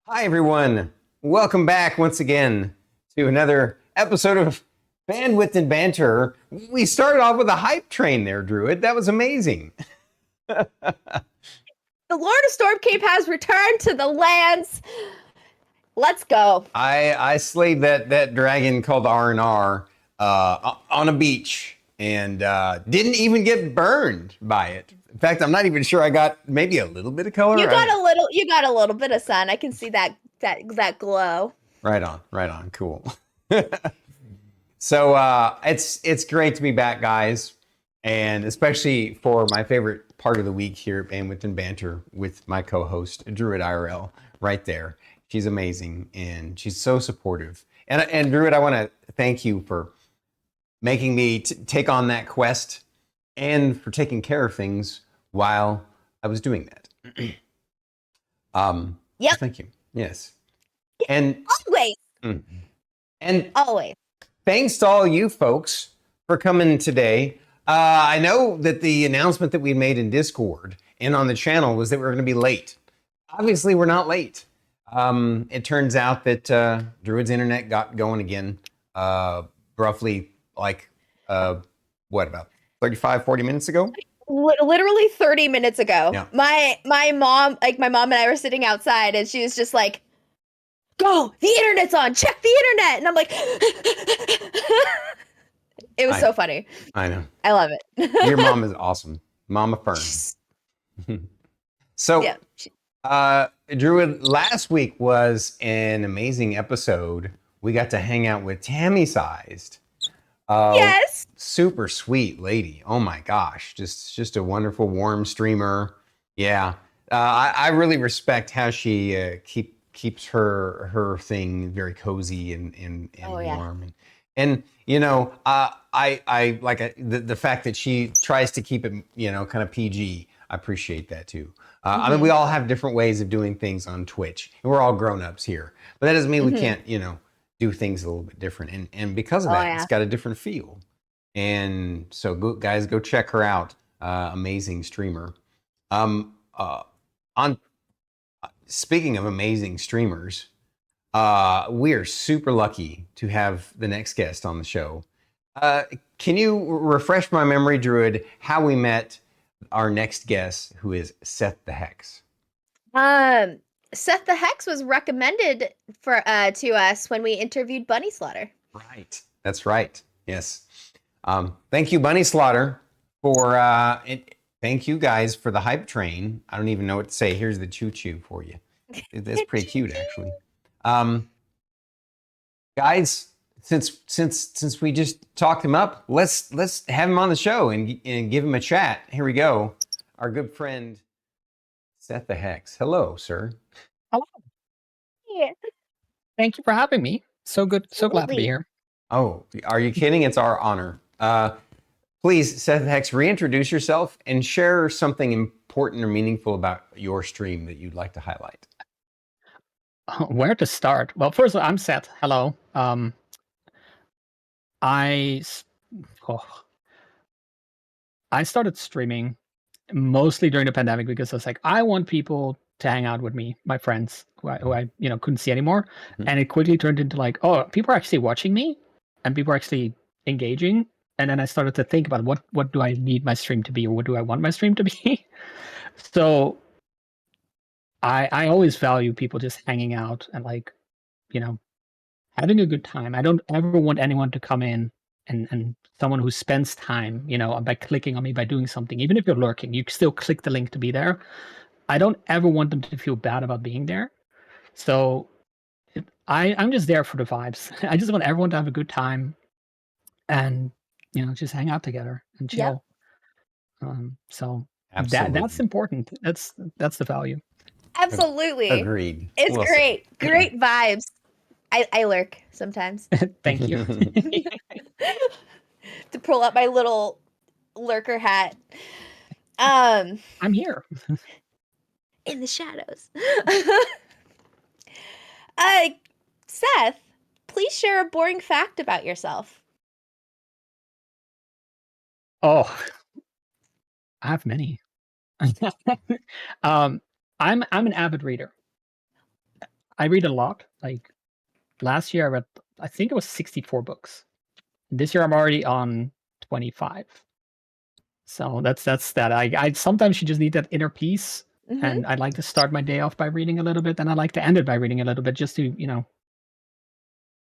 Hi, everyone. Welcome back once again to another episode of Bandwidth and Banter. We started off with a hype train there, Druid. That was amazing. The Lord of Stormcape has returned to the lands. Let's go. I slayed that dragon called R&R on a beach and didn't even get burned by it. In fact, I'm not even sure I got maybe a little bit of color. You got a little bit of sun. I can see that glow. Right on. Cool. So it's great to be back, guys, and especially for my favorite part of the week here at Bandwidth and Banter with my co-host Druid IRL right there. She's amazing and she's so supportive. And Druid, I want to thank you for making me take on that quest and for taking care of things while I was doing that. Yep. Thank you. Yes. And always. And always. Thanks to all you folks for coming today. I know that the announcement that we made in Discord and on the channel was that we were going to be late. Obviously, we're not late. It turns out that Druid's internet got going again roughly like, about 35, 40 minutes ago? Literally 30 minutes ago. Yeah. My mom and I were sitting outside and she was just like, go, the internet's on, check the internet. And I'm like, it was so funny. I know. I love it. Your mom is awesome. Mama Fern. So, yeah. Druid, last week was an amazing episode. We got to hang out with Tammy Sized. Yes. Super sweet lady. Oh my gosh. Just a wonderful, warm streamer. Yeah. I really respect how she keeps her thing very cozy and warm. And you know, I like the fact that she tries to keep it, kind of PG. I appreciate that too. I mean, we all have different ways of doing things on Twitch, and we're all grown-ups here. But that doesn't mean we can't, do things a little bit different. And because of that, it's got a different feel. And so, guys, go check her out. Amazing streamer. Speaking of amazing streamers, we are super lucky to have the next guest on the show. Can you refresh my memory, Druid, how we met our next guest, who is SethTheHex? SethTheHex was recommended to us when we interviewed Bunny Slaughter. Right. That's right. Yes. Thank you, Bunny Slaughter, for thank you guys for the hype train. I don't even know what to say. Here's the choo-choo for you. That's pretty cute, actually. Guys, since we just talked him up, let's have him on the show and give him a chat. Here we go. Our good friend SethTheHex. Hello, sir. Hello. Yeah. Thank you for having me. So good. So glad to be here. Oh, are you kidding? It's our honor. Please, SethTheHex, reintroduce yourself and share something important or meaningful about your stream that you'd like to highlight. Where to start? Well, first of all, I'm Seth. Hello. I started streaming mostly during the pandemic because I was like, I want people to hang out with me, my friends who I couldn't see anymore. And it quickly turned into like, oh, people are actually watching me and people are actually engaging. And then I started to think about what do I need my stream to be, or what do I want my stream to be? So I always value people just hanging out and having a good time. I don't ever want anyone to come in and someone who spends time, by clicking on me, by doing something, even if you're lurking, you still click the link to be there. I don't ever want them to feel bad about being there. So I'm just there for the vibes. I just want everyone to have a good time and, just hang out together and chill. Yep. So Absolutely. that's important. That's the value. Absolutely. Agreed. It's great. Great vibes. I lurk sometimes. Thank you. To pull up my little lurker hat. I'm here. In the shadows. Seth, please share a boring fact about yourself. Oh, I have many. I'm an avid reader. I read a lot. Like last year, I read, I think it was 64 books. This year, I'm already on 25. So that's that. I sometimes you just need that inner peace, Hmm. and I like to start my day off by reading a little bit, and I like to end it by reading a little bit, just to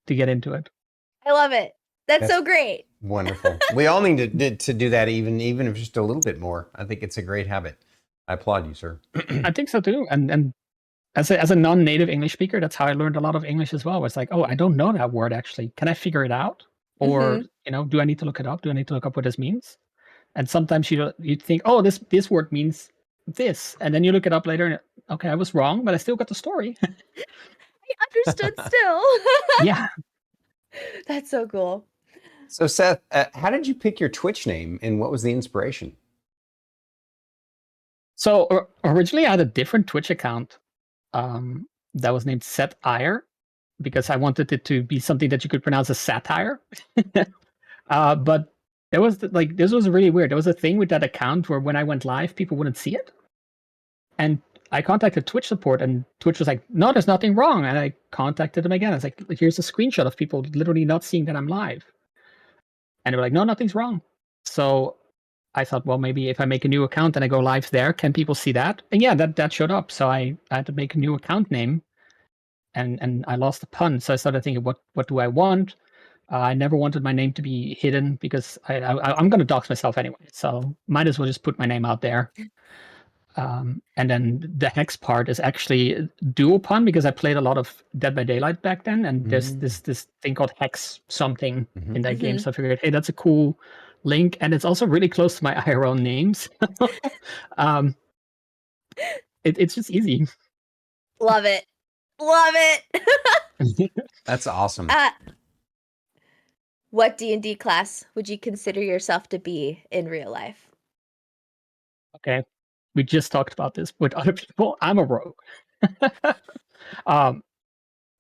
to get into it. I love it. That's That's so great. wonderful. We all need to do that, even if just a little bit more. I think it's a great habit. I applaud you, sir. I think so too. And as a non-native English speaker, that's how I learned a lot of English as well. It's like, oh, I don't know that word actually. Can I figure it out? Or do I need to look it up? Do I need to look up what this means? And sometimes you think, oh, this word means this, and then you look it up later, and okay, I was wrong, but I still got the story. I understood still. Yeah. That's so cool. So Seth, how did you pick your Twitch name, and what was the inspiration? So originally, I had a different Twitch account that was named SethTheHex because I wanted it to be something that you could pronounce as satire. But there was this was really weird. There was a thing with that account where when I went live, people wouldn't see it. And I contacted Twitch support, and Twitch was like, no, there's nothing wrong. And I contacted them again. I was like, here's a screenshot of people literally not seeing that I'm live. And they were like, no, nothing's wrong. So I thought, well, maybe if I make a new account and I go live there, can people see that? And yeah, that showed up. So I had to make a new account name, and I lost the pun. So I started thinking, what do I want? I never wanted my name to be hidden because I'm going to dox myself anyway. So might as well just put my name out there. And then the hex part is actually dual pun because I played a lot of Dead by Daylight back then, and there's this thing called hex something in that game. So I figured, hey, that's a cool link, and it's also really close to my IRL names. It's just easy. Love it. Love it. That's awesome. What D&D class would you consider yourself to be in real life? Okay. We just talked about this with other people. I'm a rogue. But I'm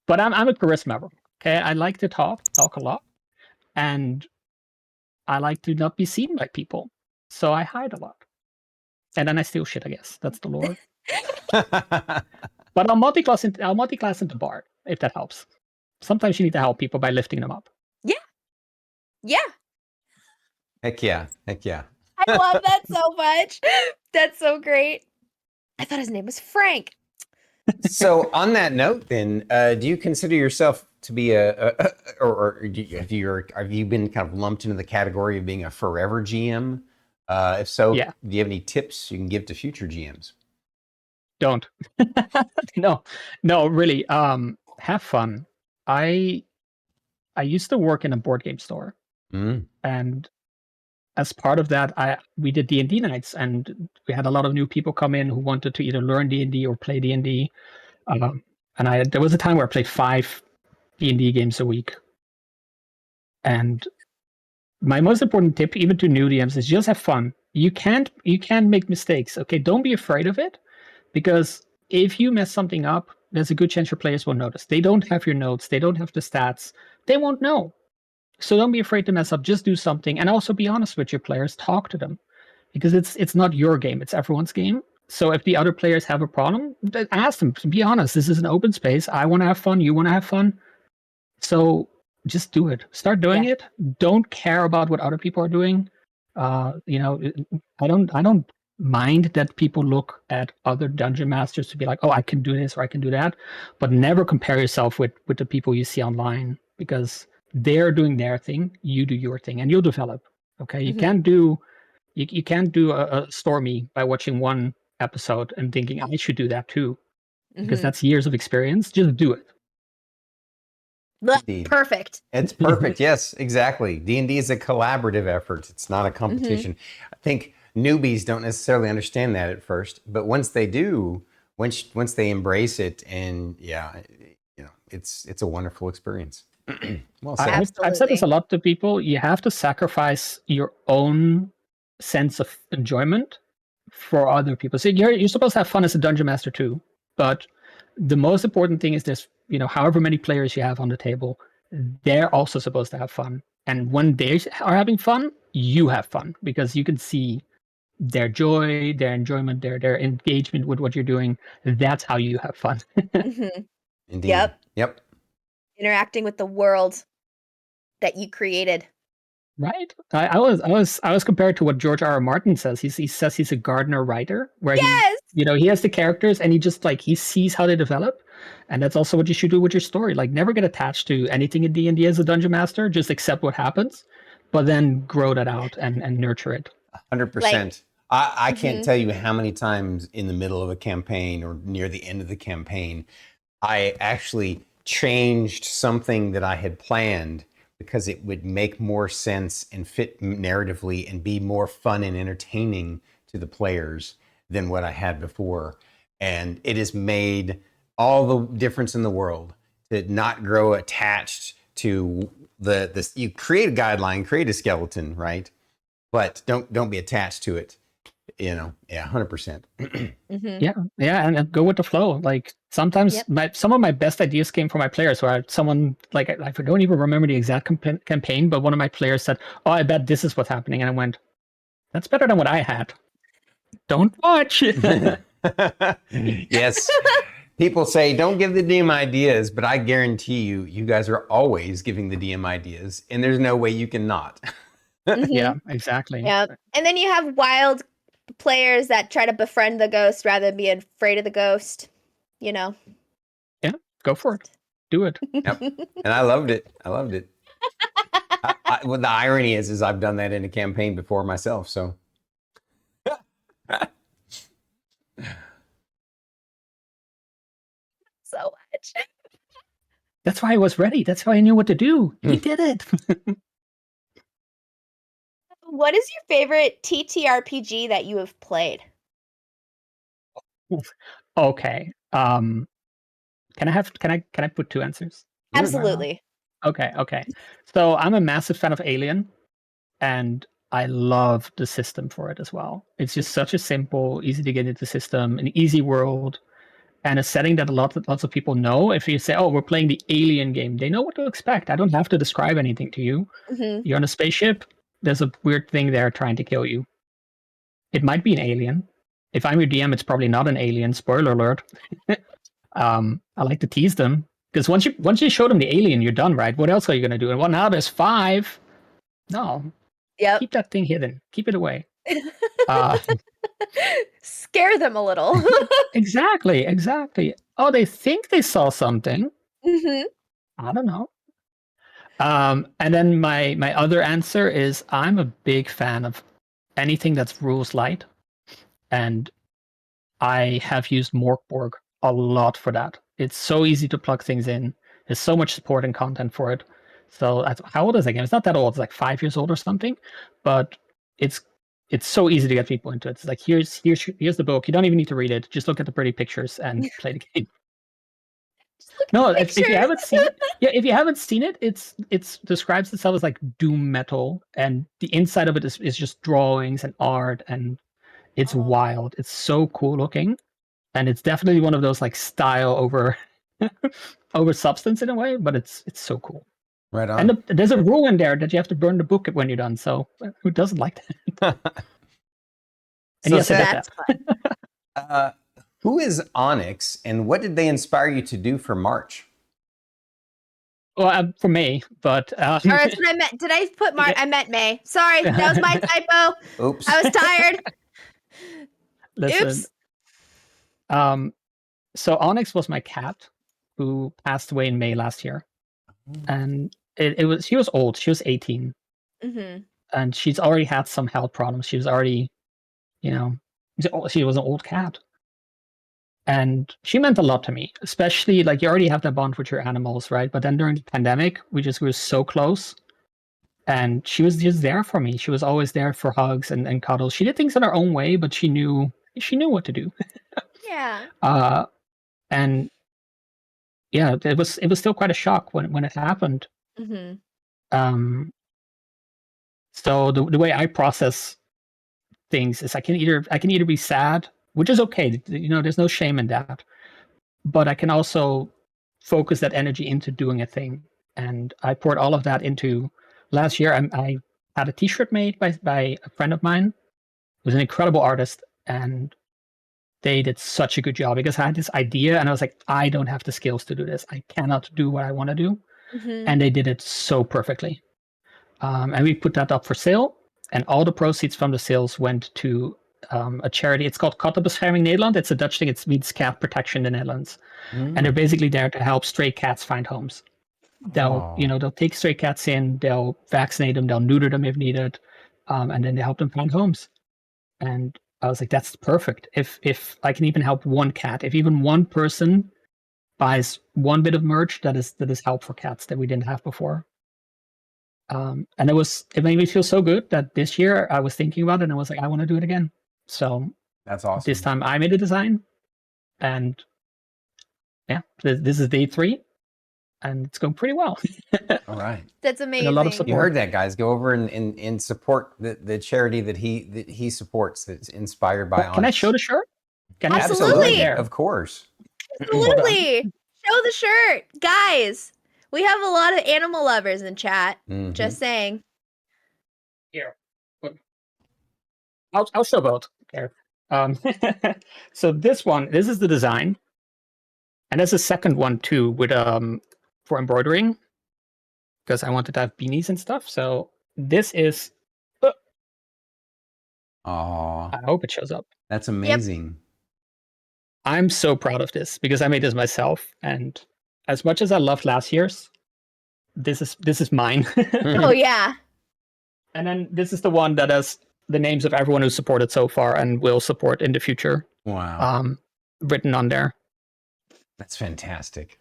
a charisma rogue. Okay. I like to talk a lot. And I like to not be seen by people. So I hide a lot. And then I steal shit, I guess. That's the lore. But I'll multi-class into Bard, if that helps. Sometimes you need to help people by lifting them up. Yeah. Yeah. Heck yeah. Heck yeah. I love that so much. That's so great. I thought his name was Frank. So on that note, then, do you consider yourself to be or have you been kind of lumped into the category of being a forever GM? If so, Yeah. do you have any tips you can give to future GMs? Don't. No, really. Have fun. I used to work in a board game store, and as part of that, we did D&D nights, and we had a lot of new people come in who wanted to either learn D&D or play D&D. And there was a time where I played 5 D&D games a week. And my most important tip, even to new DMs, is just have fun. You can't make mistakes. Okay, don't be afraid of it, because if you mess something up, there's a good chance your players will notice. They don't have your notes. They don't have the stats. They won't know. So don't be afraid to mess up. Just do something, and also be honest with your players. Talk to them, because it's not your game. It's everyone's game. So if the other players have a problem, ask them. Be honest. This is an open space. I want to have fun. You want to have fun. So just do it. Start doing it. Don't care about what other people are doing. I don't mind that people look at other dungeon masters to be like, oh, I can do this or I can do that, but never compare yourself with the people you see online, because they're doing their thing, you do your thing, and you'll develop. Okay, you can't do a Stormy by watching one episode and thinking I should do that too, because that's years of experience. Just do it. Indeed. Perfect. It's perfect. Yes, exactly. D&D is a collaborative effort. It's not a competition. I think newbies don't necessarily understand that at first, but once they do, once they embrace it, and it's a wonderful experience. Well said. I've said this a lot to people. You have to sacrifice your own sense of enjoyment for other people. So you're supposed to have fun as a dungeon master too, but the most important thing is this, however many players you have on the table, they're also supposed to have fun. And when they are having fun, you have fun, because you can see their joy, their enjoyment, their engagement with what you're doing. That's how you have fun. Indeed. Yep. Yep. Interacting with the world that you created. Right. I was compared to what George R. R. Martin says. He says he's a gardener writer, where Yes. he has the characters and he just like he sees how they develop, and that's also what you should do with your story. Like never get attached to anything in D&D as a dungeon master. Just accept what happens, but then grow that out and nurture it. 100%. I can't Mhm. tell you how many times in the middle of a campaign or near the end of the campaign, I actually changed something that I had planned because it would make more sense and fit narratively and be more fun and entertaining to the players than what I had before. And it has made all the difference in the world to not grow attached to the you create a guideline, create a skeleton, right? But don't be attached to it. Yeah, 100%. Mhm. Yeah, and go with the flow. Like sometimes Yep. some of my best ideas came from my players. Where someone like I don't even remember the exact campaign, but one of my players said, "Oh, I bet this is what's happening," and I went, "That's better than what I had." Don't watch. Yes. People say don't give the DM ideas, but I guarantee you guys are always giving the DM ideas, and there's no way you can not. Yeah, Mhm. exactly. Yeah. And then you have wild players that try to befriend the ghost rather than be afraid of the ghost. You know. Yeah, go for it. Do it. Yep. And I loved it. Well, the irony is I've done that in a campaign before myself. So. So much. That's why I was ready. That's why I knew what to do. He did it. What is your favorite TTRPG that you have played? Okay. Can I put two answers? Right on. Absolutely. Okay. So I'm a massive fan of Alien, and I love the system for it as well. It's just such a simple, easy to get into system, an easy world, and a setting that lots of people know. If you say, "Oh, we're playing the Alien game," they know what to expect. I don't have to describe anything to you. Mhm. You're on a spaceship. There's a weird thing there trying to kill you. It might be an alien. If I'm your DM, it's probably not an alien. Spoiler alert. I like to tease them because once you show them the alien, you're done, right? What else are you gonna do? And well, now there's 5. No, Yep. keep that thing hidden. Keep it away. Uh, Scare them a little. exactly. Oh, they think they saw something. Mhm. I don't know. And then my other answer is I'm a big fan of anything that's rules light, and I have used Morkborg a lot for that. It's so easy to plug things in. There's so much support and content for it. So how old is that game? It's not that old. It's like 5 years old or something, but it's it's so easy to get people into it. It's like here's the book. You don't even need to read it. Just look at the pretty pictures and play the game. Just look at No, the if you pictures. haven't seen it, yeah, if you haven't seen it, it's describes itself as like doom metal, and the inside of it is just drawings and art, and it's Oh. wild. It's so cool looking, and it's definitely one of those like style over over substance in a way, but it's so cool. Right And on. there's a rule in there that you have to burn the book when you're done. So who doesn't like that? And So yes, I did Seth, That's that. fun. uh, who is Onyx, and what did they inspire you to do for March? Well, for me, but Or that's what I meant. Did I put March? yeah. I meant May. Sorry, that was my typo. Oops. I was tired. Listen, Oops. so Onyx was my cat who passed away in May last year, and it was she was old. She was 18, Mhm. and she's already had some health problems. She was already, you know, she was an old cat. And she meant a lot to me, especially like you already have that bond with your animals, right? But then during the pandemic, we just were so close, and she was just there for me. She was always there for hugs and cuddles. She did things in her own way, but she knew what to do. Yeah. Uh, and yeah, it was still quite a shock when it happened. Mhm. Um, so the way I process things is I can either be sad, which is okay. There's no shame in that, but I can also focus that energy into doing a thing. And I poured all of that into last year. I had a T-shirt made by a friend of mine who's an incredible artist, and they did such a good job because I had this idea and I was like, I don't have the skills to do this. I cannot do what I want to do. Mhm. And they did it so perfectly. And we put that up for sale, and all the proceeds from the sales went to a charity. It's called Kattenbescherming Nederland. It's a Dutch thing. It means cat protection in the Netherlands. And they're basically there to help stray cats find homes. They'll take stray cats in, they'll vaccinate them, they'll neuter them if needed, and then they help them find homes. And I was like, that's perfect. If I can even help one cat, if even one person buys one bit of merch, that is help for cats that we didn't have before. And it made me feel so good that this year I was thinking about it and I was like, I want to do it again. So That's awesome. this time I made a design, and yeah, this is day 3, and it's going pretty well. All right. That's amazing. And a lot of support. You heard that, guys. Go over and support the charity that he supports, that's inspired by Can I show the shirt? Can I Absolutely. there? Of course. Absolutely. Show the shirt. Guys, we have a lot of animal lovers in chat. Mhm. Just saying. Here. I'll show both. There. So this is the design. And there's a second one too with for embroidering, because I wanted to have beanies and stuff. So this is Aw, I hope it shows up. that's amazing. I'm so proud of this because I made this myself, and as much as I loved last year's, this is mine. Oh yeah. And then this is the one that has the names of everyone who supported so far and will support in the future, Wow. written on there. That's fantastic.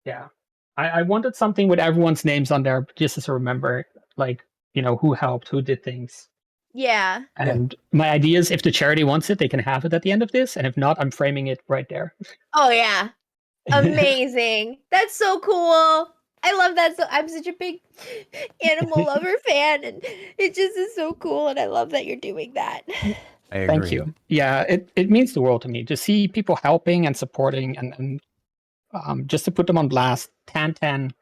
Yeah. I wanted something with everyone's names on there just as a remember, like, who helped, who did things. Yeah. And my idea is if the charity wants it, they can have it at the end of this. And if not, I'm framing it right there. Oh yeah. Amazing. That's so cool. I love that. So I'm such a big animal lover fan, and it just is so cool, and I love that you're doing that. I agree. Thank you. Yeah, it means the world to me to see people helping and supporting, and just to put them on blast. Tan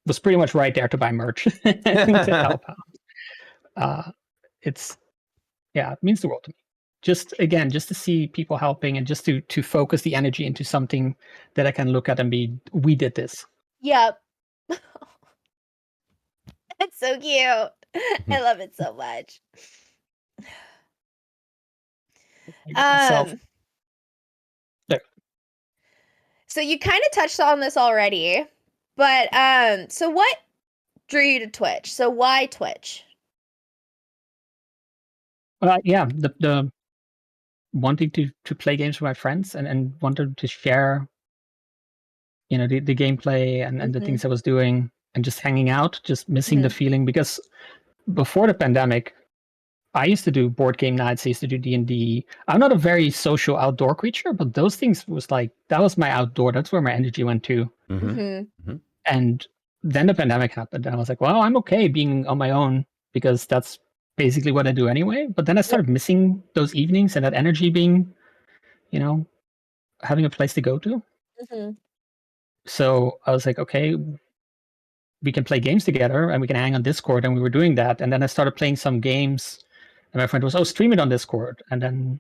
was pretty much right there to buy merch to help out. It means the world to me. Just to see people helping, and just to focus the energy into something that I can look at and be, we did this. Yep. That's so cute. I love it so much. There. So you kind of touched on this already, but so what drew you to Twitch? So why Twitch? Yeah, the wanting to play games with my friends and wanted to share, the gameplay and the things I was doing, and just hanging out, just missing the feeling, because before the pandemic, I used to do board game nights. I used to do D&D. I'm not a very social outdoor creature, but those things was like, that was my outdoor. That's where my energy went to. And then the pandemic happened, and I was like, well, I'm okay being on my own because that's basically what I do anyway. But then I started missing those evenings and that energy being, having a place to go to. So I was like, okay, we can play games together and we can hang on Discord, and we were doing that. And then I started playing some games, and my friend was, stream it on Discord. And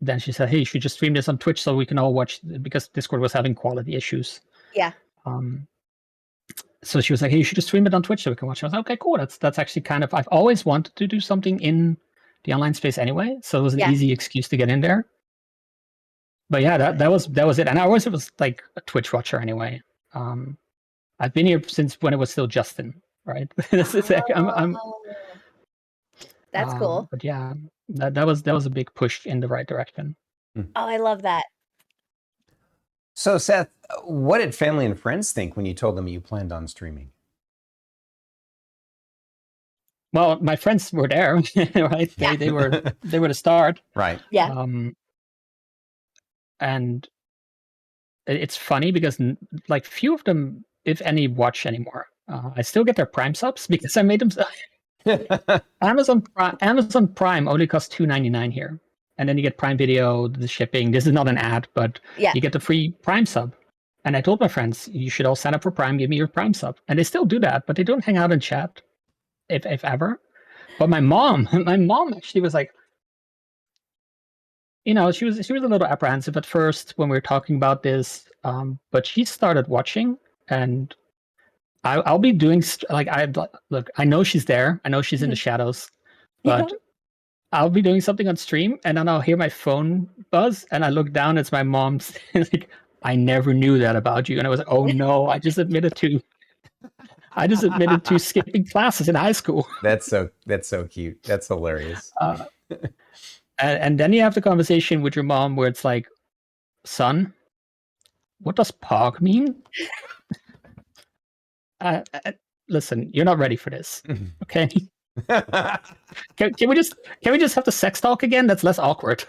then she said, hey, you should just stream this on Twitch so we can all watch, because Discord was having quality issues. Yeah. So she was like, hey, you should just stream it on Twitch so we can watch. I was like, okay, cool. That's actually kind of, I've always wanted to do something in the online space anyway. So it was an easy excuse to get in there. But yeah, that was it. And I always was like a Twitch watcher anyway. I've been here since when it was still Justin, right? That's cool. But yeah, that was a big push in the right direction. Oh, I love that. So Seth, what did family and friends think when you told them you planned on streaming? Well, my friends were there, right? Yeah. They were the start. Right. Yeah. And it's funny because like few of them, if any, watch anymore. I still get their Prime subs because I made them. Amazon Prime only costs $2.99 here, and then you get Prime Video, the shipping. This is not an ad, but you get the free Prime sub. And I told my friends, you should all sign up for Prime. Give me your Prime sub, and they still do that, but they don't hang out and chat, if ever. But my mom actually was like, she was a little apprehensive at first when we were talking about this, but she started watching, and I'll be doing look. I know she's there. I know she's in the shadows, but I'll be doing something on stream, and then I'll hear my phone buzz, and I look down. It's my mom's. Like, I never knew that about you, and I was like, oh no, I just admitted to skipping classes in high school. That's so cute. That's hilarious. And then you have the conversation with your mom where it's like, son, what does POG mean? Listen, you're not ready for this, okay? Can we just have the sex talk again? That's less awkward.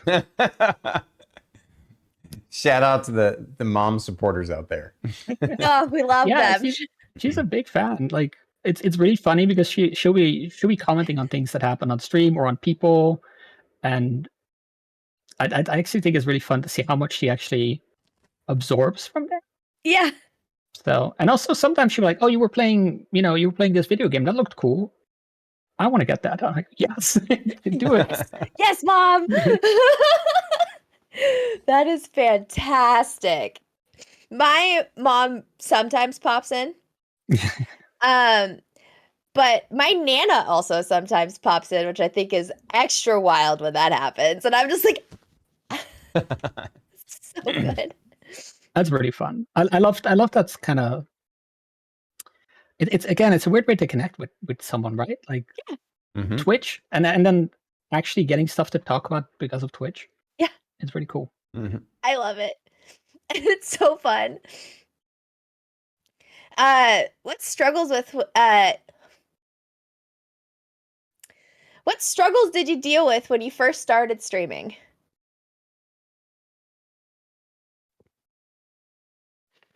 Shout out to the mom supporters out there. Oh, we love them. She's a big fan. Like, it's really funny because she'll be commenting on things that happen on stream or on people, and I actually think it's really fun to see how much she actually absorbs from that. Yeah. So, and also sometimes she'll be like, "Oh, you were playing this video game. That looked cool. I want to get that." I'm like, "Yes, do it." Yes, Mom. That is fantastic. My mom sometimes pops in. But my Nana also sometimes pops in, which I think is extra wild when that happens. And I'm just like, so good. That's really fun. I love that's kind of it's a weird way to connect with someone, right? Like Twitch, and then actually getting stuff to talk about because of Twitch. Yeah, it's pretty cool. I love it. It's so fun. What struggles did you deal with when you first started streaming?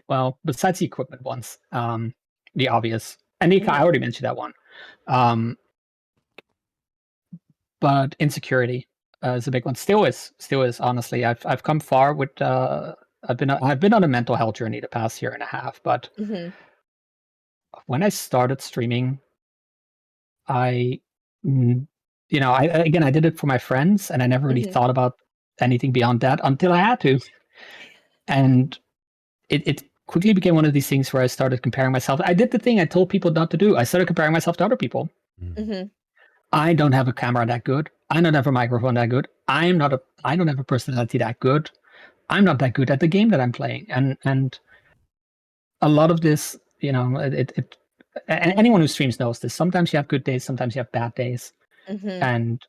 Well, besides the equipment ones, the obvious, and I already mentioned that one. But insecurity is a big one. Still is. Honestly, I've come far with. I've been on a mental health journey the past year and a half. But when I started streaming, I did it for my friends, and I never really thought about anything beyond that until I had to, and it quickly became one of these things where I started comparing myself. I did the thing I told people not to do. I started comparing myself to other people. I don't have a camera that good. I don't have a microphone that good. I don't have a personality that good. I'm not that good at the game that I'm playing. And a lot of this, and anyone who streams knows this. Sometimes you have good days, sometimes you have bad days. And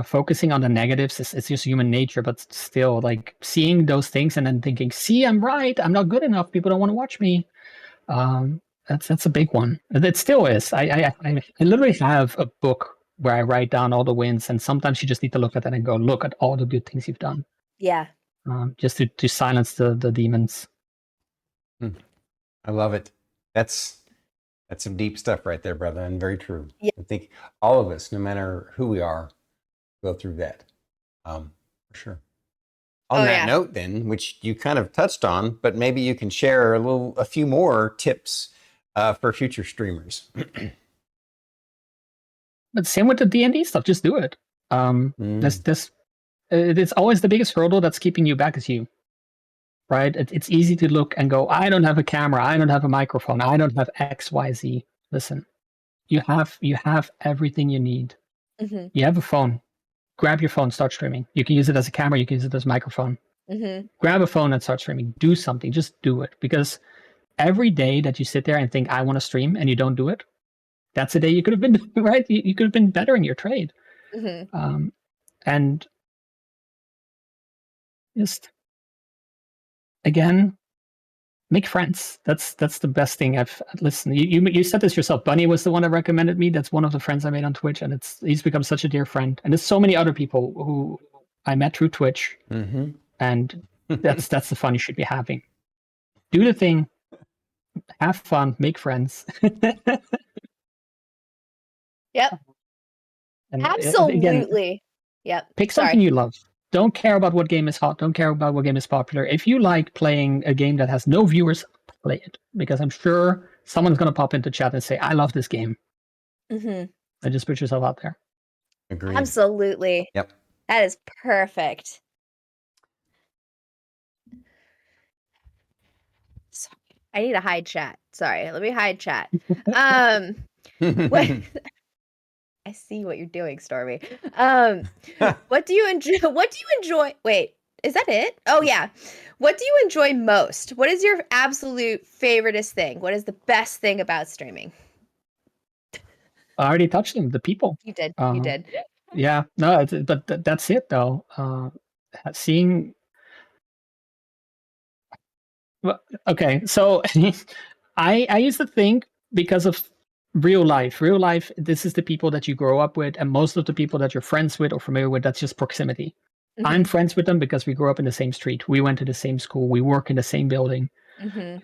focusing on the negatives is just human nature, but still, like, seeing those things and then thinking, see, I'm right, I'm not good enough, people don't want to watch me. That's a big one. It still is. I literally have a book where I write down all the wins, and sometimes you just need to look at that and go, look at all the good things you've done. Yeah. Just to silence the demons. I love it. That's some deep stuff right there, brother, and very true. Yeah. I think all of us, no matter who we are, go through that. For sure. On that note, then, which you kind of touched on, but maybe you can share a few more tips for future streamers. But same with the D&D stuff. Just do it. It's always the biggest hurdle that's keeping you back is you. Right? It's easy to look and go, I don't have a camera, I don't have a microphone, I don't have X, Y, Z. Listen, you have everything you need. You have a phone. Grab your phone, start streaming. You can use it as a camera, you can use it as a microphone. Grab a phone and start streaming. Do something. Just do it. Because every day that you sit there and think, I want to stream, and you don't do it, that's a day you could have been, right? You could have been better in your trade. And just, again, make friends. That's the best thing I've listened. You said this yourself. Bunny was the one that recommended me. That's one of the friends I made on Twitch, and he's become such a dear friend. And there's so many other people who I met through Twitch, and that's the fun you should be having. Do the thing, have fun, make friends. Yep. And absolutely. Again, yep. Pick something you love. Don't care about what game is hot. Don't care about what game is popular. If you like playing a game that has no viewers, play it. Because I'm sure someone's going to pop into chat and say, I love this game. And just put yourself out there. Agreed. Absolutely. Yep. That is perfect. Sorry. I need to hide chat. Sorry, let me hide chat. What I see what you're doing, Stormy. What do you enjoy? Wait, is that it? Oh yeah. What do you enjoy most? What is your absolute favoriteest thing? What is the best thing about streaming? I already touched them. The people. You did. You did. Yeah. No, but that's it though. Seeing. Well, okay, so I used to think because of real life, this is the people that you grow up with, and most of the people that you're friends with or familiar with, that's just proximity. I'm friends with them because we grew up in the same street, we went to the same school, we work in the same building,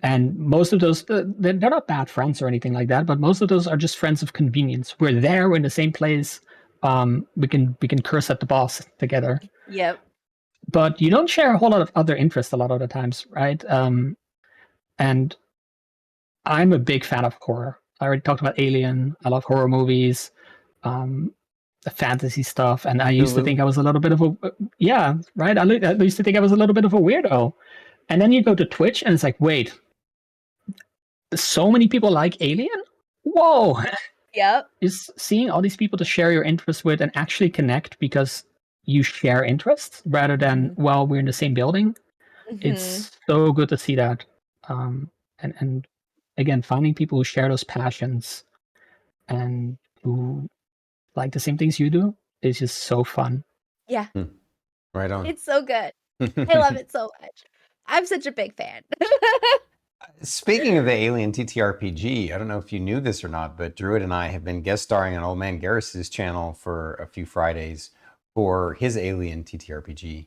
and most of those they're not bad friends or anything like that, but most of those are just friends of convenience. We're there, we're in the same place. We can curse at the boss together. Yep. But you don't share a whole lot of other interests a lot of the times, right? And I'm a big fan of horror. I already talked about Alien. I love horror movies, the fantasy stuff. And I used to think I was a little bit of a yeah, right. I used to think I was a little bit of a weirdo. And then you go to Twitch, and it's like, wait, so many people like Alien? Whoa! Yep. Just seeing all these people to share your interests with and actually connect because you share interests rather than well, we're in the same building. It's so good to see that. And again, finding people who share those passions and who like the same things you do is just so fun. Yeah. Right on. It's so good. I love it so much. I'm such a big fan. Speaking of the Alien TTRPG, I don't know if you knew this or not, but Druid and I have been guest starring on Old Man Garrus's channel for a few Fridays for his Alien TTRPG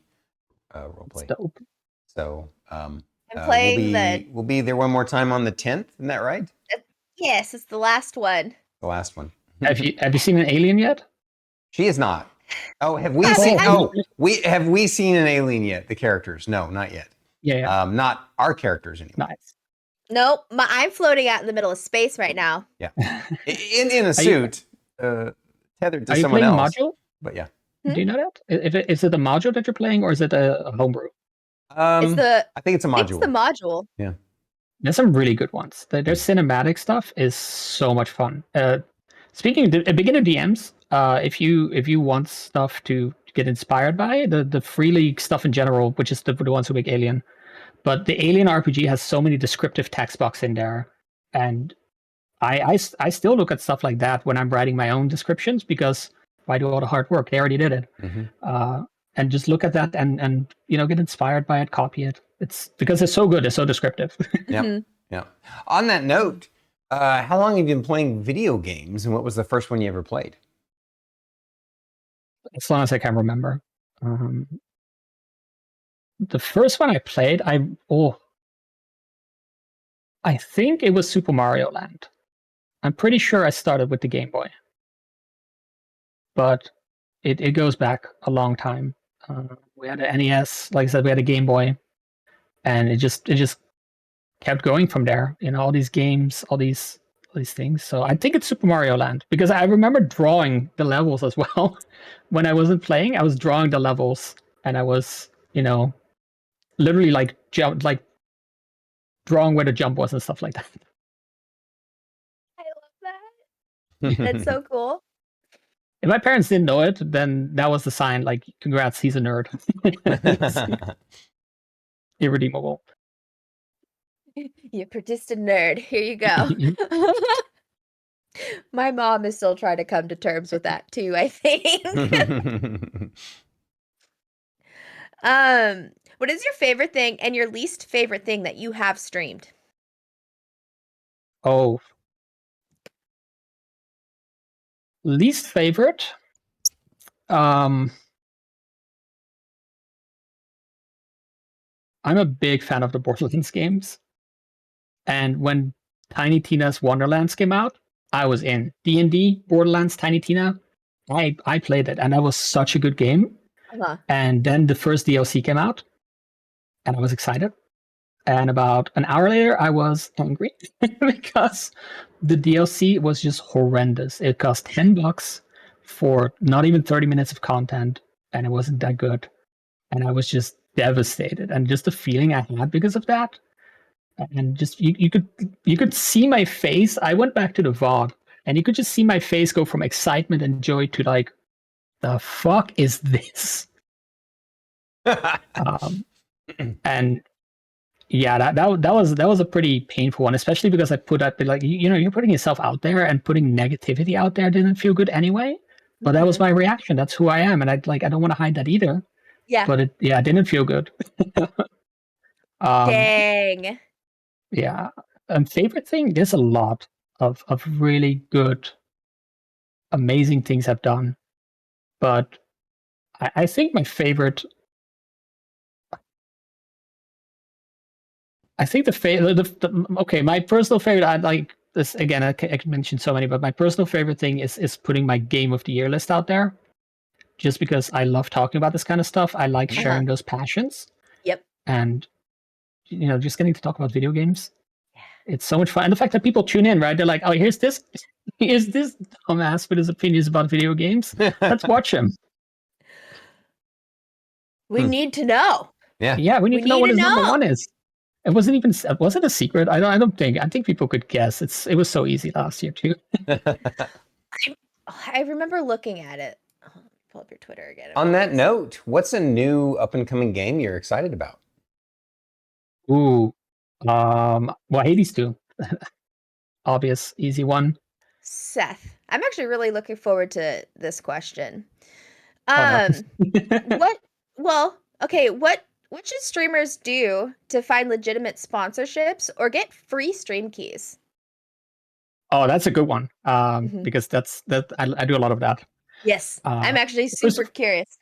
roleplay. Dope. So I'm playing we'll be there one more time on the 10th, isn't that right? Yes, it's the last one. The last one. Have you seen an Alien yet? She is not. Oh, have we seen? Have we seen an Alien yet? The characters? No, not yet. Yeah. Not our characters anyway. Nice. Nope, I'm floating out in the middle of space right now. Yeah, in a suit, tethered to are you someone playing else. Module? But yeah. Do you know that? Is it a module that you're playing, or is it a homebrew? I think it's a module. It's the module. Yeah. There's some really good ones. Their cinematic stuff is so much fun. Speaking of beginner DMs, if you want stuff to get inspired by the Free League stuff in general, which is the ones who make Alien, but the Alien RPG has so many descriptive text box in there, and I still look at stuff like that when I'm writing my own descriptions, because why do all the hard work? They already did it. And just look at that and get inspired by it, copy it. It's because it's so good, it's so descriptive. Yeah. On that note, how long have you been playing video games, and what was the first one you ever played? As long as I can remember. The first one I played, I think it was Super Mario Land. I'm pretty sure I started with the Game Boy, but it goes back a long time. We had an NES, like I said, we had a Game Boy, and it just kept going from there. All these games, all these things. So I think it's Super Mario Land, because I remember drawing the levels as well. When I wasn't playing, I was drawing the levels, and I was, literally like drawing where the jump was and stuff like that. I love that. That's so cool. If my parents didn't know it, then that was the sign, like, congrats, he's a nerd. Irredeemable. You persistent nerd. Here you go. My mom is still trying to come to terms with that too, I think. What is your favorite thing and your least favorite thing that you have streamed? Oh. Least favorite? I'm a big fan of the Borderlands games. And when Tiny Tina's Wonderlands came out, I was in. D&D, Borderlands, Tiny Tina, I played it, and that was such a good game. And then the first DLC came out, and I was excited. And about an hour later, I was angry because the DLC was just horrendous. It cost $10 for not even 30 minutes of content, and it wasn't that good. And I was just devastated. And just the feeling I had because of that, and just you could see my face. I went back to the VOD, and you could just see my face go from excitement and joy to like, the fuck is this? And yeah, that was a pretty painful one, especially because I put up like you're putting yourself out there, and putting negativity out there didn't feel good anyway. But that was my reaction. That's who I am, and I don't want to hide that either. Yeah. But it didn't feel good. Dang. Yeah. And favorite thing, there's a lot of really good, amazing things I've done. But I think my favorite, I think okay, my personal favorite, I like this again, I can mention so many, but my personal favorite thing is putting my Game of the Year list out there. Just because I love talking about this kind of stuff. I like sharing those passions. Yep. And, just getting to talk about video games. It's so much fun. And the fact that people tune in, right? They're like, oh, here's this dumbass with his opinions about video games. Let's watch him. We need to know. Yeah. Yeah, we need to know what his number one is. It wasn't it a secret? I think people could guess. It was so easy last year too. I remember looking at it. Pull up your Twitter again. On that note, what's a new up and coming game you're excited about? Ooh. Well, Hades 2. Obvious, easy one. Seth, I'm actually really looking forward to this question. Oh, no. What should streamers do to find legitimate sponsorships or get free stream keys? Oh, that's a good one. Because I do a lot of that. Yes, I'm actually super curious.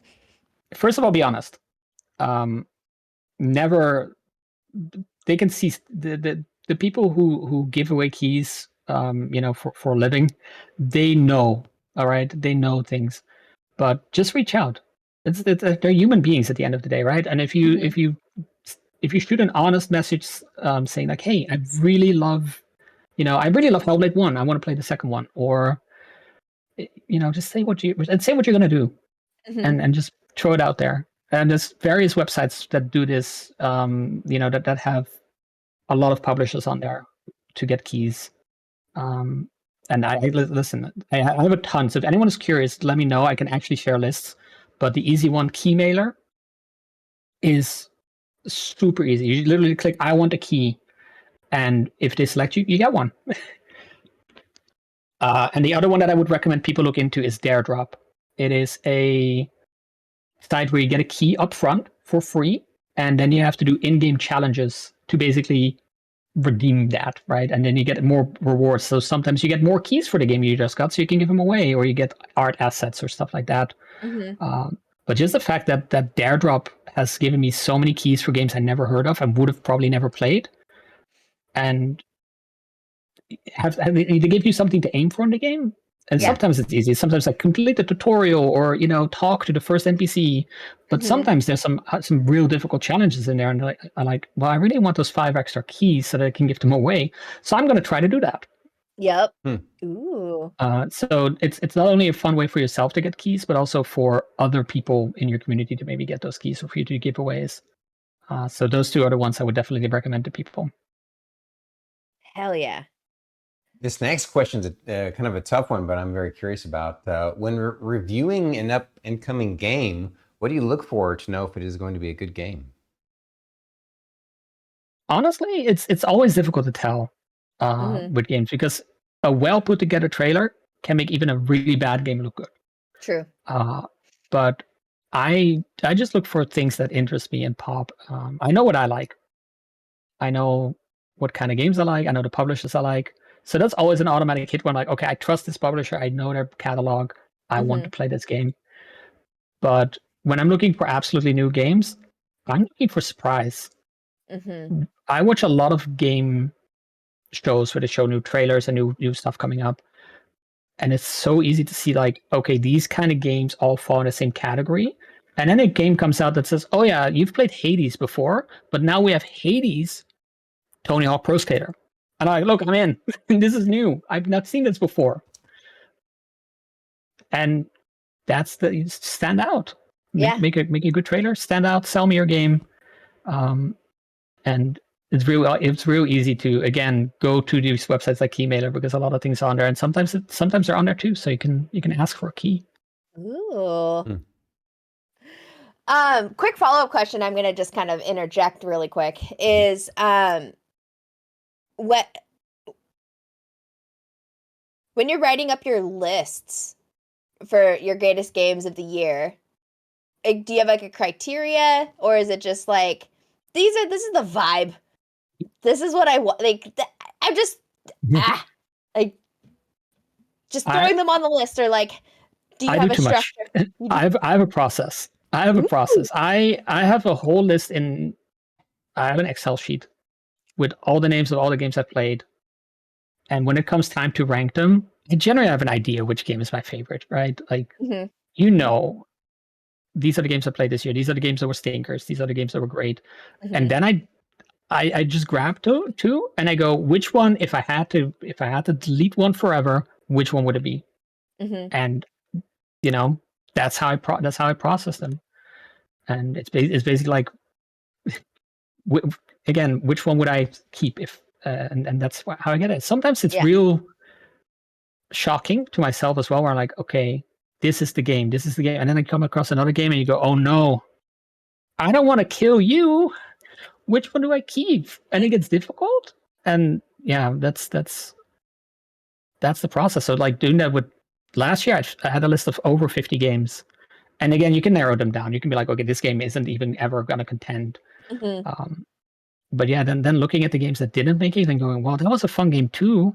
First of all, be honest. Never. They can see the people who give away keys, for a living. They know, all right. They know things, but just reach out. They're human beings at the end of the day, right? And if you shoot an honest message, saying like, hey, I really love Hellblade 1. I want to play the second one, or just say what you're gonna do, and just throw it out there. And there's various websites that do this, that have a lot of publishers on there to get keys. And listen, I have a ton. So if anyone is curious, let me know. I can actually share lists. But the easy one, Keymailer, is super easy. You literally click, I want a key. And if they select you, you get one. And the other one that I would recommend people look into is Daredrop. It is a site where you get a key up front for free, and then you have to do in-game challenges to basically redeem that, right? And then you get more rewards. So sometimes you get more keys for the game you just got, so you can give them away, or you get art assets or stuff like that. But just the fact that Daredrop has given me so many keys for games I never heard of and would have probably never played, and they give you something to aim for in the game. And sometimes it's easy. Sometimes like complete the tutorial, or talk to the first NPC. But sometimes there's some real difficult challenges in there, and well, I really want those 5 extra keys so that I can give them away. So I'm going to try to do that. Yep. Ooh. So it's not only a fun way for yourself to get keys, but also for other people in your community to maybe get those keys, or for you to give giveaways. So those two are the ones I would definitely recommend to people. Hell yeah. This next question is kind of a tough one, but I'm very curious about. When reviewing an up-and-coming game, what do you look for to know if it is going to be a good game? Honestly, it's always difficult to tell with games, because a well put together trailer can make even a really bad game look good. True. But I just look for things that interest me and pop. I know what I like. I know what kind of games I like. I know the publishers I like. So that's always an automatic hit when I'm like, okay, I trust this publisher. I know their catalog. I want to play this game. But when I'm looking for absolutely new games, I'm looking for surprise. I watch a lot of game shows where they show new trailers and new stuff coming up. And it's so easy to see like, okay, these kind of games all fall in the same category. And then a game comes out that says, oh yeah, you've played Hades before, but now we have Hades Tony Hawk Pro Skater. And I'm like, look, I'm in. This is new. I've not seen this before. And that's the stand out. Make a good trailer, stand out, sell me your game. And it's real easy to, again, go to these websites like Keymailer, because a lot of things are on there, and sometimes they're on there too, so you can ask for a key. Ooh. Quick follow-up question I'm gonna just kind of interject really quick is what when you're writing up your lists for your greatest games of the year, do you have like a criteria, or is it just like this is the vibe? This is what I want. Like I'm just like just throwing them on the list, or like do you have a structure? I have a process. I have a whole list I have an Excel sheet with all the names of all the games I've played. And when it comes time to rank them, I generally have an idea which game is my favorite, right? Like, you know, these are the games I played this year. These are the games that were stinkers. These are the games that were great. And then I just grab two and I go, which one, if I had to delete one forever, which one would it be? And you know, that's how I process them. And it's basically like, again, which one would I keep if and that's how I get it. Sometimes it's real shocking to myself as well, where I'm like, okay, this is the game, and then I come across another game and you go, oh no, I don't want to kill you. Which one do I keep? And it gets difficult. And yeah, that's the process. So like doing that with last year, I had a list of over 50 games. And again, you can narrow them down. You can be like, okay, this game isn't even ever going to contend. But yeah, then looking at the games that didn't make it and going, well, that was a fun game too.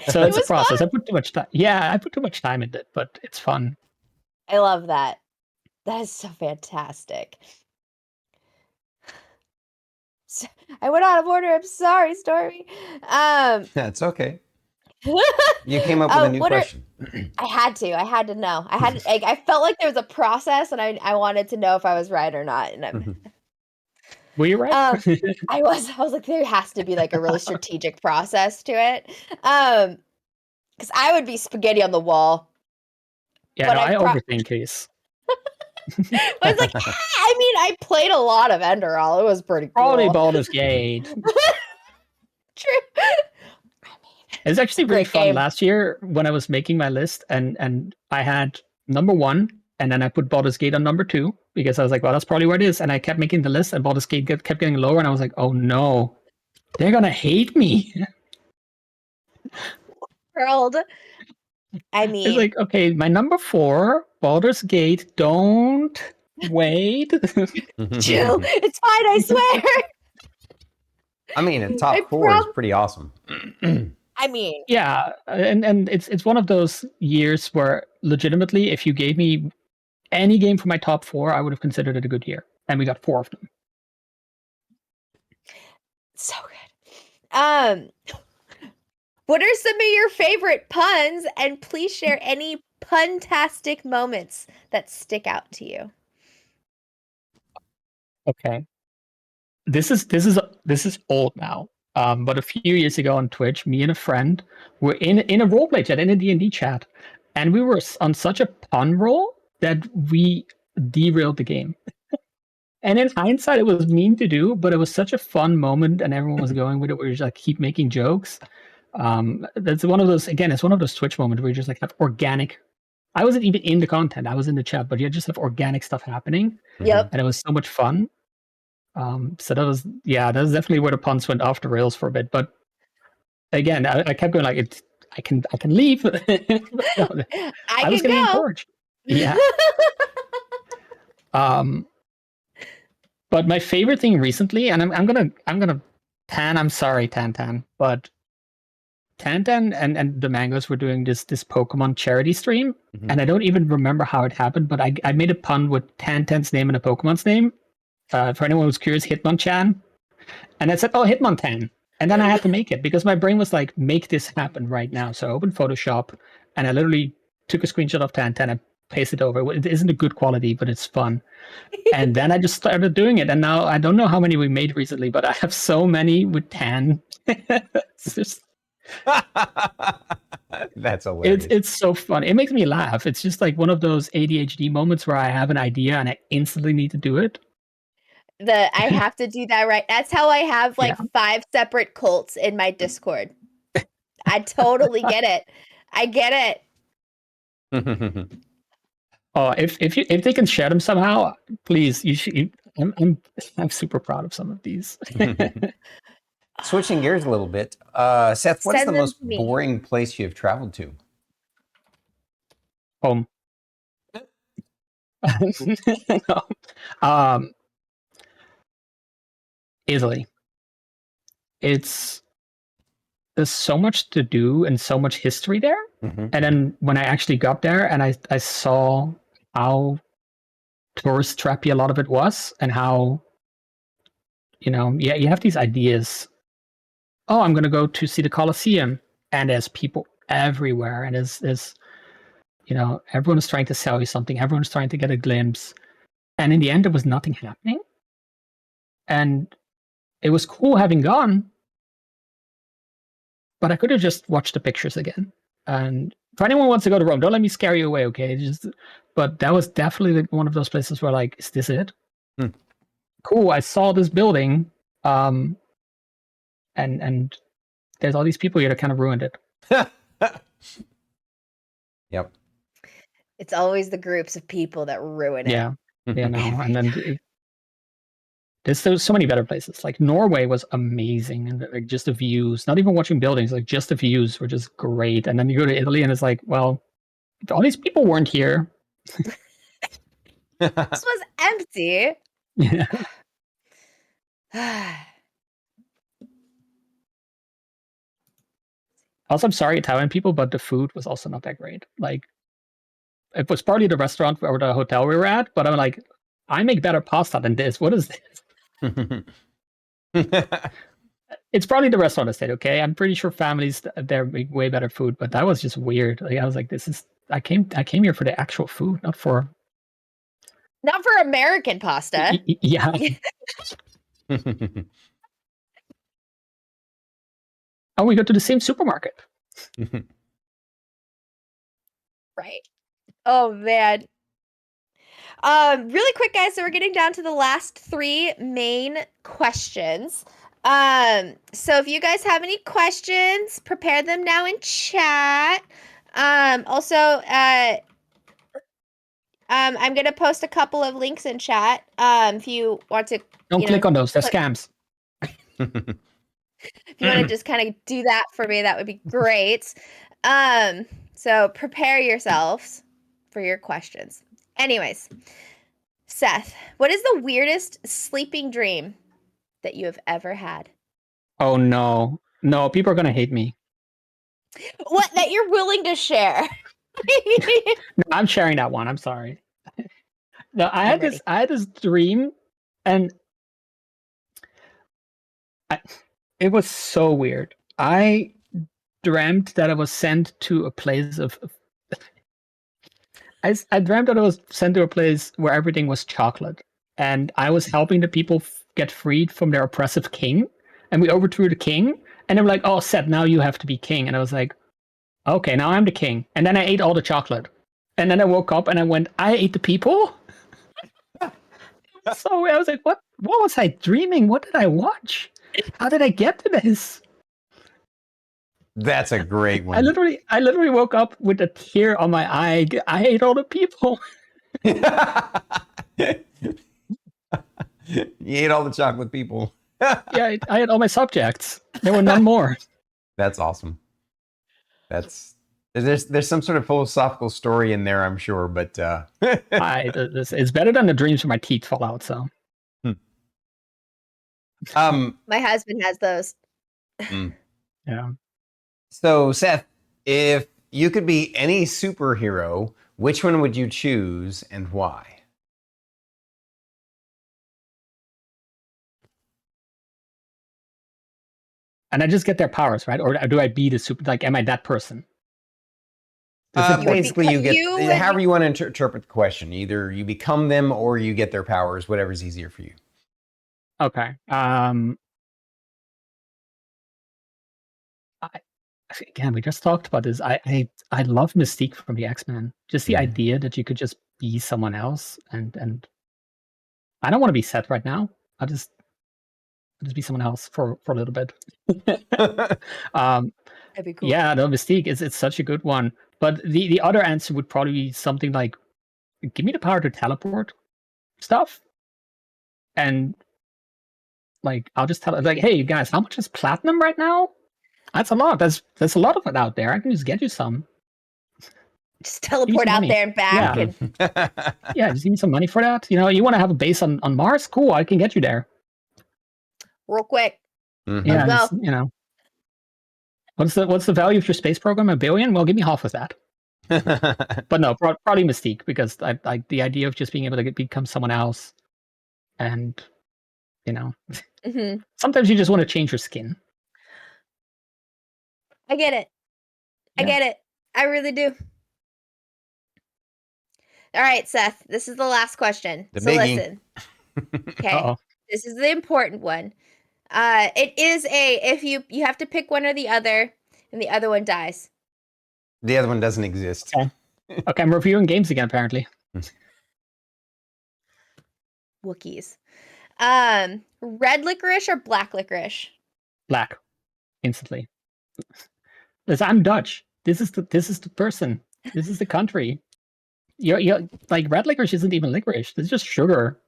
So it's a process. Fun. I put too much time. Yeah, I put too much time into it, but it's fun. I love that. That is so fantastic. So, I went out of order. I'm sorry, Stormy. That's okay. You came up with a new question. I had to know. I felt like there was a process, and I wanted to know if I was right or not. And were you right? I was like, there has to be like a really strategic process to it. Because I would be spaghetti on the wall. Yeah, I overthink these. I was like, I mean, I played a lot of Enderal. It was pretty cool. Probably Baldur's Gate. True. It's actually really fun. Game. Last year when I was making my list and I had number 1 and then I put Baldur's Gate on number 2 because I was like, well, that's probably where it is. And I kept making the list and Baldur's Gate kept getting lower and I was like, oh no, they're going to hate me. World. I mean. It's like, okay, my number 4, Baldur's Gate, don't wait. Chill. It's fine, I swear. I mean, a top 4 is pretty awesome. I mean, yeah, and it's one of those years where legitimately, if you gave me any game for my top 4, I would have considered it a good year, and we got 4 of them. So good. What are some of your favorite puns? And please share any puntastic moments that stick out to you. Okay, this is old now. But a few years ago on Twitch, me and a friend were in a roleplay chat, in a D&D chat, and we were on such a pun roll that we derailed the game. And in hindsight, it was mean to do, but it was such a fun moment, and everyone was going with it. We were just like keep making jokes. That's one of those. Again, it's one of those Twitch moments where you just like have organic. I wasn't even in the content; I was in the chat, but you just have organic stuff happening. Yep. And it was so much fun. So that was definitely where the puns went off the rails for a bit. But again, I kept going like I can leave. No, I was getting encouraged. Yeah. But my favorite thing recently, and I'm gonna Tan. I'm sorry, Tan, but Tan and the Mangoes were doing this Pokemon charity stream, and I don't even remember how it happened, but I made a pun with Tan's name and a Pokemon's name. For anyone who's curious, Hitmonchan. And I said, oh, Hitmonchan. And then I had to make it because my brain was like, make this happen right now. So I opened Photoshop and I literally took a screenshot of Tan and pasted it over. It isn't a good quality, but it's fun. And then I just started doing it. And now I don't know how many we made recently, but I have so many with Tan. It's just... That's hilarious. It's so fun. It makes me laugh. It's just like one of those ADHD moments where I have an idea and I instantly need to do it. I have to do that right. That's how I have like Yeah. 5 separate cults in my Discord. I totally get it. I get it. Oh, if they can share them somehow, please. You should. I'm super proud of some of these. Switching gears a little bit, Seth, what is Send the them most to me. boring place you have traveled to? Home. No. Italy. There's so much to do and so much history there. Mm-hmm. And then when I actually got there and I saw how tourist trappy a lot of it was, and how, you have these ideas. Oh, I'm going to go to see the Colosseum, and there's people everywhere, and there's everyone is trying to sell you something. Everyone's trying to get a glimpse, and in the end, there was nothing happening. And it was cool having gone, but I could have just watched the pictures again. And for anyone who wants to go to Rome, don't let me scare you away, okay? But that was definitely one of those places where, like, is this it? Cool, I saw this building, and there's all these people here that kind of ruined it. Yep. It's always the groups of people that ruin it. Yeah, and then there's so many better places. Like Norway was amazing, and like just the views, not even watching buildings, like just the views were just great. And then you go to Italy and it's like, well, all these people weren't here. This was empty. Yeah. Also, I'm sorry, Italian people, but the food was also not that great. Like, it was partly the restaurant or the hotel we were at, but I'm like, I make better pasta than this. What is this? It's probably the restaurant estate, okay? I'm pretty sure families there make way better food, but that was just weird. Like, I was like, I came here for the actual food, not for American pasta. Yeah. Oh, we go to the same supermarket. Right. Oh man. Really quick, guys. So we're getting down to the last 3 main questions. So if you guys have any questions, prepare them now in chat. Also, I'm gonna post a couple of links in chat. If you want to, Don't click on those. They're scams. If you want to just kind of do that for me, that would be great. So prepare yourselves for your questions. Anyways, Seth, what is the weirdest sleeping dream that you have ever had? Oh no, people are gonna hate me. What, that you're willing to share? No, I'm sharing that one. I'm sorry. No, I had this dream, and it was so weird. I dreamt that I was sent to a place of. I dreamt that I was sent to a place where everything was chocolate, and I was helping the people get freed from their oppressive king. And we overthrew the king, and they were like, "Oh, Seth, now you have to be king." And I was like, "Okay, now I'm the king." And then I ate all the chocolate, and then I woke up and I went, "I ate the people." So I was like, "What? What was I dreaming? What did I watch? How did I get to this?" That's a great one. I literally woke up with a tear on my eye. I ate all the people. You ate all the chocolate people. Yeah, I had all my subjects. There were none more. That's awesome. There's some sort of philosophical story in there, I'm sure, but it's better than the dreams where my teeth fall out. So, my husband has those. Yeah. So, Seth, if you could be any superhero, which one would you choose and why? And I just get their powers, right? Or do I be the super? Like, am I that person? Basically, you get however you want to interpret the question. Either you become them or you get their powers. Whatever's easier for you. Okay. Again, we just talked about this. I love Mystique from the X-Men. Just the idea that you could just be someone else, and I don't want to be Seth right now. I'll just be someone else for a little bit. That'd be cool. Yeah, the Mystique it's such a good one. But the other answer would probably be something like, give me the power to teleport stuff, and like I'll just tell it like, hey, you guys, how much is platinum right now? That's a lot. There's a lot of it out there. I can just get you some. Just teleport out money. there and back. Yeah. And Yeah, just give me some money for that. You know, you want to have a base on Mars? Cool, I can get you there. real quick. Mhm. Yeah, Well- just, you know. What's the value of your space program? $1 billion? Well, give me half of that. But no, probably Mystique, because I the idea of just being able to become someone else, and you know, Mhm. sometimes you just want to change your skin. I get it. I Yeah. get it. I really do. All right, Seth, this is the last question. The so biggie. listen. Okay. Uh-oh. This is the important one. It is if you have to pick one or the other, and the other one dies. The other one doesn't exist. Okay. Okay, I'm reviewing games again, apparently. Wookiees. Red licorice or black licorice? Black. Instantly. Listen, I'm Dutch. This is the person. This is the country. You're like, red licorice isn't even licorice. It's just sugar.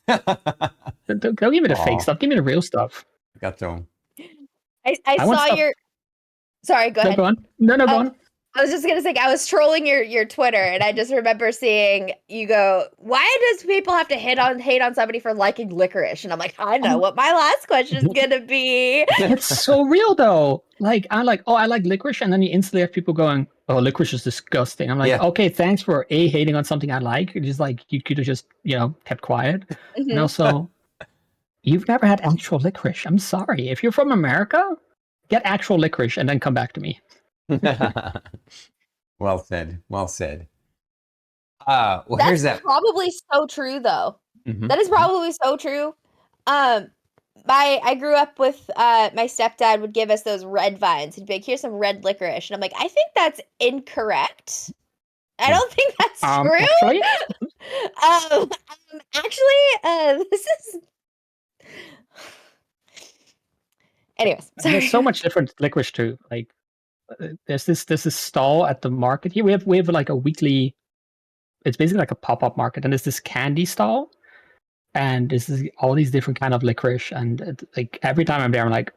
Don't give me the Aw. fake stuff. Give me the real stuff. Got to. I want saw stuff- your. Sorry, go No, ahead. go on. No, go Oh. on. I was just gonna say I was trolling your Twitter, and I just remember seeing you go, "Why does people have to hate on somebody for liking licorice?" And I'm like, I know what my last question is gonna be. It's so real though. Like I'm like, oh, I like licorice, and then you instantly have people going, oh, licorice is disgusting. I'm like, Yeah. okay, thanks for hating on something I like. It's just like you could have just kept quiet. And Mhm. also, you've never had actual licorice. I'm sorry. If you're from America, get actual licorice and then come back to me. Well said. Well said. Well, That's here's that. probably so true, though. Mhm. That is probably so true. I grew up with my stepdad would give us those red vines. He'd be like, "Here's some red licorice," and I'm like, I think that's incorrect. I don't think that's true. Actually, This is. Anyways, sorry. there's so much different licorice too. Like, there's this stall at the market here. We have like a weekly. It's basically like a pop-up market, and there's this candy stall, and this is all these different kind of licorice, and like every time I'm there, I'm like,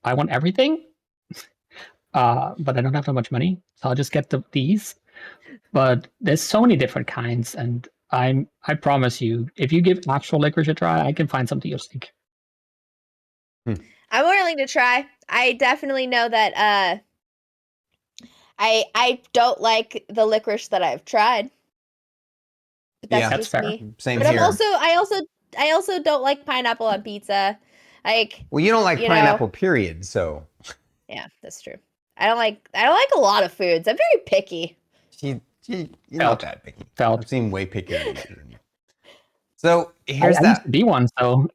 I want everything, but I don't have that much money, so I'll just get these. But there's so many different kinds, and I promise you, if you give actual licorice a try, I can find something you'll like. I'm willing to try. I definitely know that I don't like the licorice that I've tried. But that's Yeah. That's just fair. me. Same But here. I also don't like pineapple on pizza. Like, Well, you don't like you know- pineapple, period. So yeah, that's true. I don't like a lot of foods. I'm very picky. you're not that picky. Felt. I've seen way pickier than you. So I here's used that to be one, so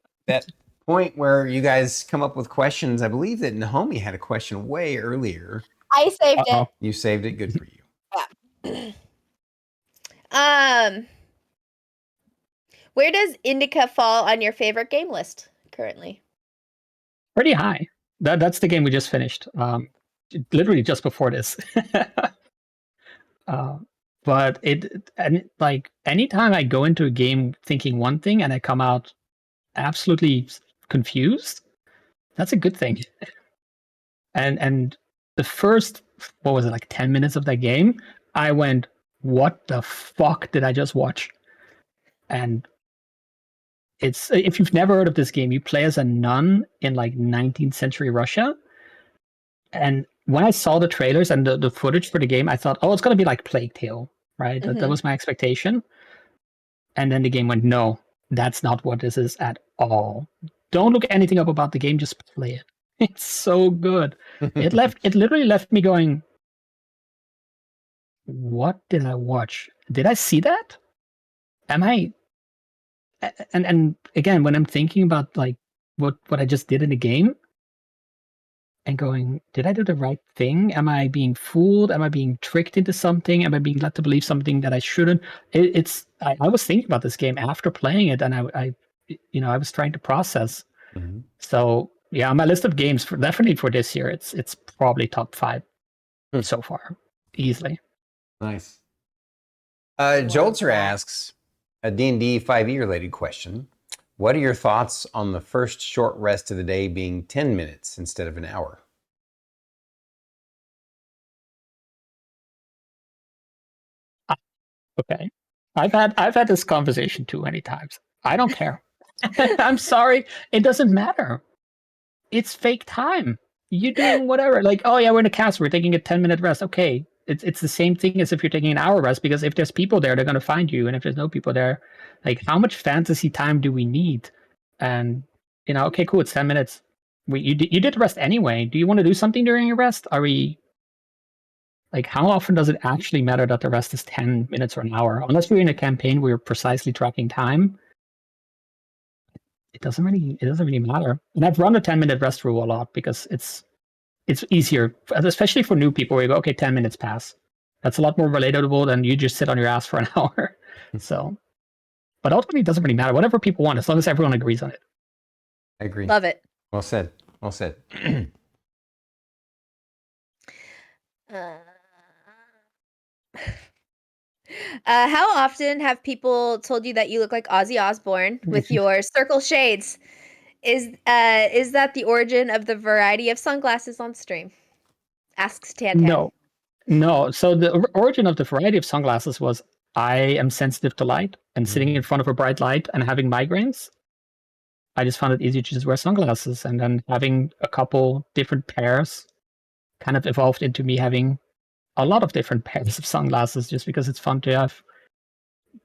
point where you guys come up with questions. I believe that Naomi had a question way earlier. I saved Uh-oh. You saved it. Good for you. it. Where does Indica fall on your favorite game list currently? pretty high. That's the game we just finished. Literally just before this. But like anytime I go into a game thinking one thing and I come out absolutely confused, that's a good thing. And the first, what was it, like 10 minutes of that game, I went, what the fuck did I just watch? And it's, if you've never heard of this game, you play as a nun in like 19th century Russia. And when I saw the trailers and the footage for the game, I thought, oh, it's going to be like Plague Tale, right? That was my expectation. And then the game went, no, that's not what this is at all. Don't look anything up about the game, just play it. It's so good. It literally left me going, what did I watch? Did I see that? Am I? And again, when I'm thinking about like what I just did in the game, and going, did I do the right thing? Am I being fooled? Am I being tricked into something? Am I being led to believe something that I shouldn't? I was thinking about this game after playing it, and I I was trying to process. Mhm. So yeah, on my list of games definitely for this year, it's probably top 5 so far, easily. Nice. Jolter asks a D&D 5e related question. What are your thoughts on the first short rest of the day being 10 minutes instead of an hour? Okay. I've had this conversation too many times. I don't care. I'm sorry. It doesn't matter. It's fake time. You're doing whatever. Like, oh yeah, we're in a cast. We're taking a 10-minute rest. Okay. It's the same thing as if you're taking an hour rest, because if there's people there, they're going to find you. And if there's no people there, like, how much fantasy time do we need? And, okay, cool. It's 10 minutes. You did rest anyway. Do you want to do something during your rest? Are we, like, how often does it actually matter that the rest is 10 minutes or an hour? Unless you're in a campaign where you're precisely tracking time, it doesn't really matter. And I've run the 10-minute rest rule a lot because it's easier, especially for new people, where you go, okay, 10 minutes pass. That's a lot more relatable than you just sit on your ass for an hour. So, but ultimately, it doesn't really matter. Whatever people want, as long as everyone agrees on it. I agree. Love it. Well said. Well said. How often have people told you that you look like Ozzy Osbourne with your circle shades? Is that the origin of the variety of sunglasses on stream? Asks Tantan. No. So the origin of the variety of sunglasses was I am sensitive to light, and sitting in front of a bright light and having migraines. I just found it easier to just wear sunglasses, and then having a couple different pairs kind of evolved into me having a lot of different pairs of sunglasses, just because it's fun to have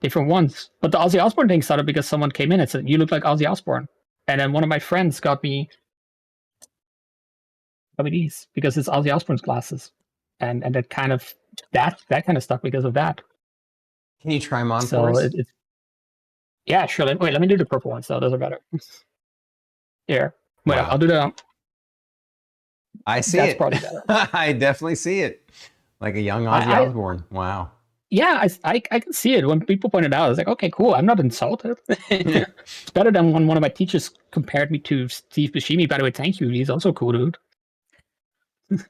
different ones. But the Ozzy Osbourne thing started because someone came in and said, "You look like Ozzy Osbourne," and then one of my friends got me these because it's Ozzy Osbourne's glasses, and that kind of stuck because of that. Can you try them on for So us? yeah, sure. Wait, let me do the purple ones. So those are better. Here, wait, Wow. I'll do the. I see That's it. probably better. I definitely see it. Like a young Ozzy Osbourne. Wow. Yeah, I can see it. When people point it out, I was like, okay, cool. I'm not insulted. It's better than when one of my teachers compared me to Steve Buscemi. By the way, thank you. He's also a cool dude. I have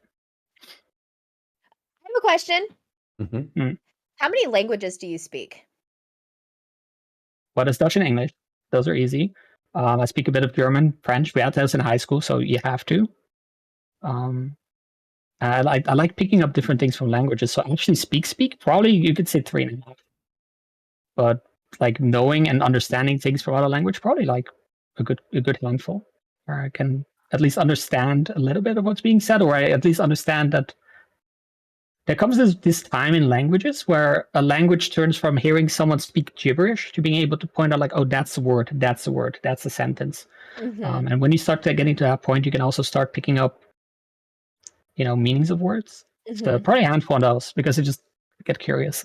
a question. Mm-hmm. How many languages do you speak? What is Dutch and English? Those are easy. I speak a bit of German, French. We had those in high school, so you have to. I like picking up different things from languages. So actually, speak. Probably you could say 3.5. But like knowing and understanding things from other language, probably like a good handful. Where I can at least understand a little bit of what's being said, or I at least understand that there comes this time in languages where a language turns from hearing someone speak gibberish to being able to point out, like, oh, that's a word, that's a sentence. Mm-hmm. And when you start getting to that point, you can also start picking up, meanings of words. So probably a handful of those, because I just get curious.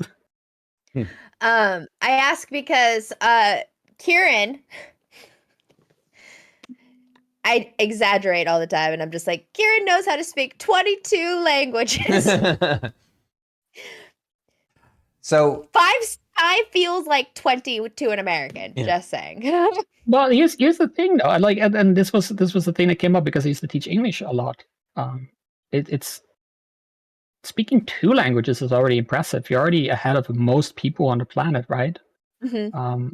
I ask because Kieran, I exaggerate all the time, and I'm just like, Kieran knows how to speak 22 languages. So five feels like 20 to an American. Yeah. Just saying. Well, here's the thing, though. I like, and this was the thing that came up because I used to teach English a lot. It's speaking 2 languages is already impressive. You're already ahead of most people on the planet, right? Mm-hmm.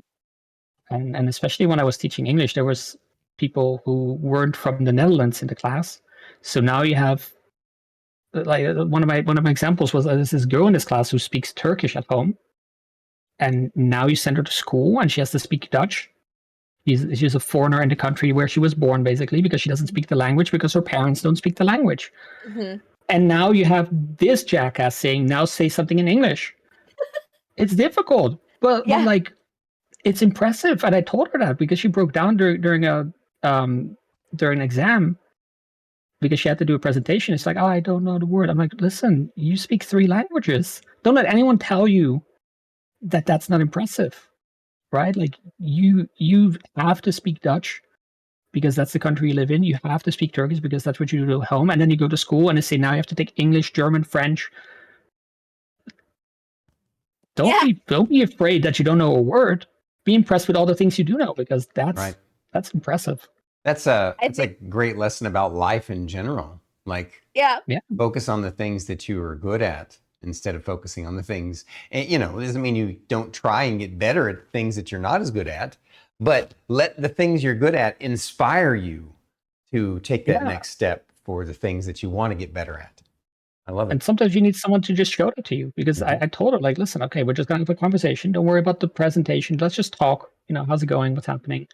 And especially when I was teaching English, there was people who weren't from the Netherlands in the class. So now you have, like, one of my examples was there's this girl in this class who speaks Turkish at home, and now you send her to school and she has to speak Dutch. She's a foreigner in the country where she was born, basically, because she doesn't speak the language because her parents don't speak the language. Mm-hmm. And now you have this jackass saying, now say something in English. It's difficult, but like, it's impressive. And I told her that because she broke down during an exam, because she had to do a presentation. It's like, oh, I don't know the word. I'm like, listen, you speak 3 languages. Don't let anyone tell you that that's not impressive, right? Like, you have to speak Dutch because that's the country you live in. You have to speak Turkish because that's what you do at home. And then you go to school and they say, now you have to take English, German, French. Don't be afraid that you don't know a word. be impressed with all the things you do know, because Right. that's impressive. That's a great lesson about life in general. Like, Yeah. focus on the things that you are good at instead of focusing on the things. And it doesn't mean you don't try and get better at things that you're not as good at, but let the things you're good at inspire you to take that next step for the things that you want to get better at. I love it. And sometimes you need someone to just show it to you, because I told her, like, listen, okay, we're just going to have a conversation. Don't worry about the presentation. Let's just talk. How's it going? What's happening?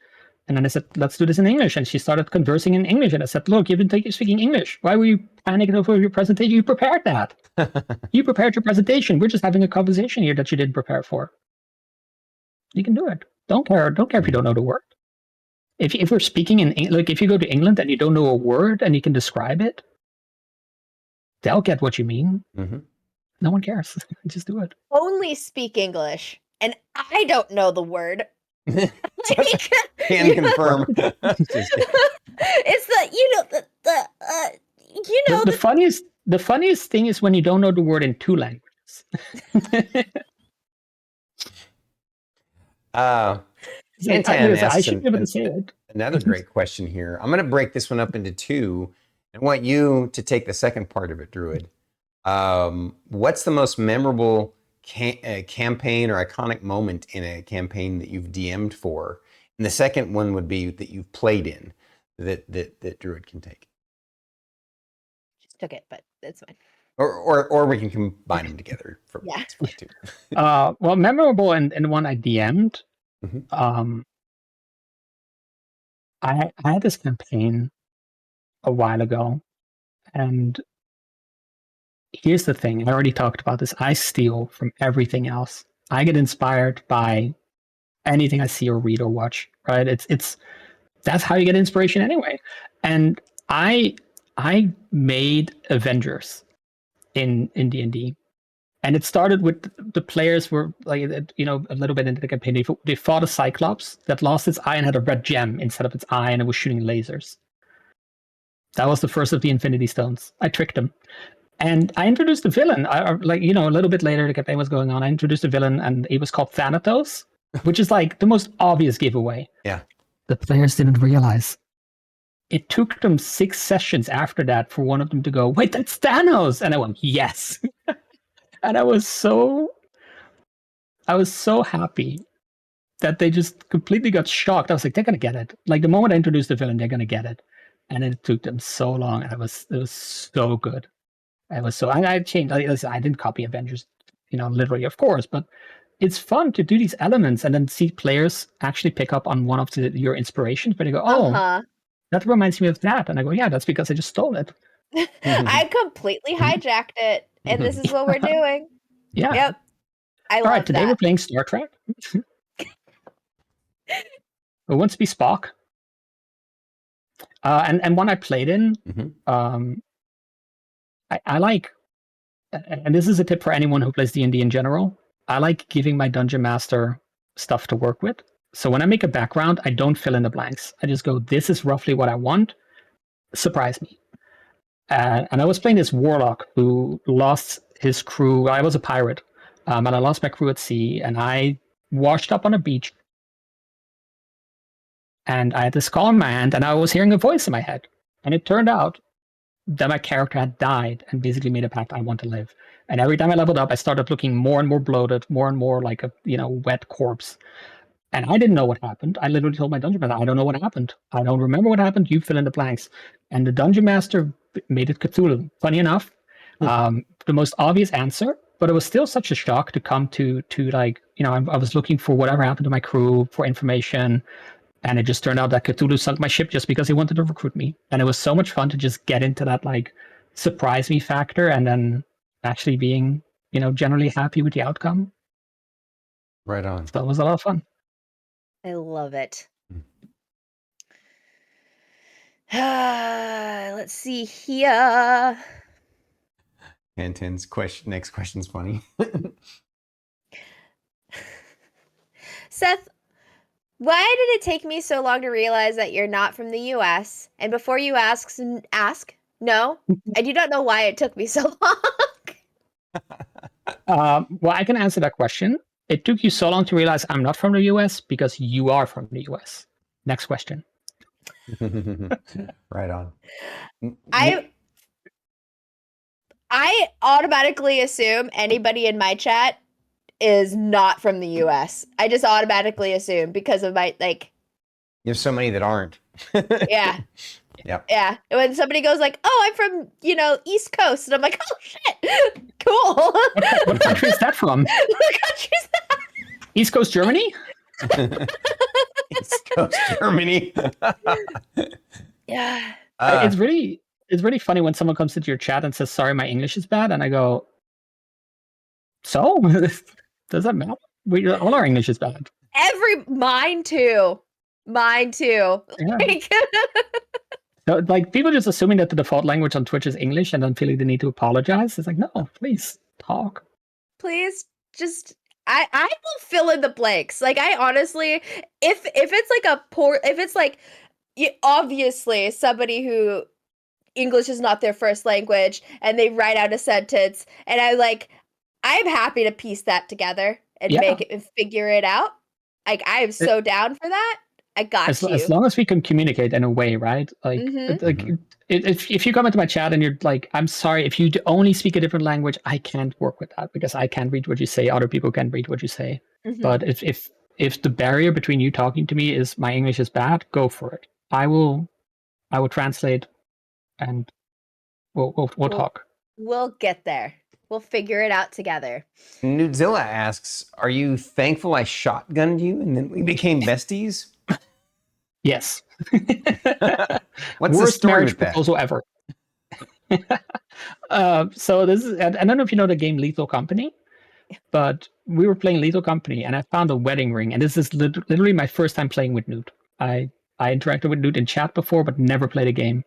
And then I said, let's do this in English. And she started conversing in English. And I said, look, you've been speaking English. Why were you panicking over your presentation? You prepared that. You prepared your presentation. We're just having a conversation here that you didn't prepare for. You can do it. Don't care. Don't care if you don't know the word. If we're speaking if you go to England and you don't know a word and you can describe it, they'll get what you mean. No one cares. Just do it. Only speak English, and I don't know the word. Can confirm. It's the funniest thing is when you don't know the word in two languages. Santan I should be able to say it. Another great question here. I'm going to break this one up into two. I want you to take the second part of it, Druid. What's the most memorable campaign or iconic moment in a campaign that you've DM'd for? And the second one would be that you've played in that Druid can take. Just took it, but it's fine. Or we can combine them together. It's fine too. Well, memorable and one I DM'd. I had this campaign a while ago, and here's the thing. I already talked about this. I steal from everything else. I get inspired by anything I see or read or watch, right? It's that's how you get inspiration anyway. And I made Avengers in D&D. And it started with the players were like, a little bit into the campaign. They fought a Cyclops that lost its eye and had a red gem instead of its eye, and it was shooting lasers. That was the first of the Infinity Stones. I tricked them. And I introduced the villain. A little bit later, the campaign was going on. I introduced a villain, and it was called Thanatos, which is like the most obvious giveaway. Yeah. The players didn't realize. It took them 6 sessions after that for one of them to go, wait, that's Thanos! And I went, yes! And I was so happy that they just completely got shocked. I was like, they're going to get it. Like, the moment I introduced the villain, they're going to get it. And it took them so long. And it was so good. I changed. I didn't copy Avengers, literally, of course, but it's fun to do these elements and then see players actually pick up on one of your inspirations, but they go, oh, that reminds me of that. And I go, yeah, that's because I just stole it. I completely hijacked it, and this is what we're doing. Yeah. Yep. All right, today we're playing Star Trek. Who wants to be Spock? And one I played in, I like, and this is a tip for anyone who plays D&D in general, I like giving my dungeon master stuff to work with. So when I make a background, I don't fill in the blanks. I just go, this is roughly what I want. Surprise me. And I was playing this warlock who lost his crew. I was a pirate, and I lost my crew at sea, and I washed up on a beach. And I had this call in my hand, and I was hearing a voice in my head. And it turned out that my character had died and basically made a pact, I want to live. And every time I leveled up, I started looking more and more bloated, more and more like a wet corpse. And I didn't know what happened. I literally told my dungeon master, I don't know what happened. I don't remember what happened. You fill in the blanks. And the dungeon master made it Cthulhu. Funny enough, the most obvious answer, but it was still such a shock to come to I was looking for whatever happened to my crew for information. And it just turned out that Cthulhu sunk my ship just because he wanted to recruit me. And it was so much fun to just get into that surprise me factor and then actually being, generally happy with the outcome. Right on. So it was a lot of fun. I love it. Let's see here. Anton's next question's funny. Seth, why did it take me so long to realize that you're not from the US? And before you ask, no, I do not know why it took me so long. Well, I can answer that question. It took you so long to realize I'm not from the US because you are from the US. Next question. Right on. I automatically assume anybody in my chat is not from the US. I just automatically assume because of my You have so many that aren't. yeah. Yep. Yeah. When somebody goes like, "Oh, I'm from, East Coast." And I'm like, "Oh shit. Cool." What country is that from? What country is that? East Coast Germany? East Coast Germany. Yeah. It's really funny when someone comes into your chat and says, "Sorry, my English is bad," and I go, "So? Does that matter? All our English is bad." Mine too. Yeah. So, like, people just assuming that the default language on Twitch is English and then feeling the need to apologize. It's like, no, please talk. Please just I will fill in the blanks. Like, I honestly, if it's like if it's like obviously somebody who English is not their first language and they write out a sentence and I'm happy to piece that together and make it and figure it out. Like, I am so down for that. I got you. As long as we can communicate in a way, right? Like, if you come into my chat and you're like, "I'm sorry, if you only speak a different language, I can't work with that because I can't read what you say. Other people can read what you say." But if the barrier between you talking to me is my English is bad, go for it. I will translate, and we'll talk. We'll get there. We'll figure it out together. Newtzilla asks, "Are you thankful I shotgunned you and then we became besties?" Yes. What's Worst the story marriage with that? proposal ever. So this is, I don't know if you know the game Lethal Company, but we were playing Lethal Company and I found a wedding ring, and this is literally my first time playing with Newt. I interacted with Newt in chat before, but never played a game.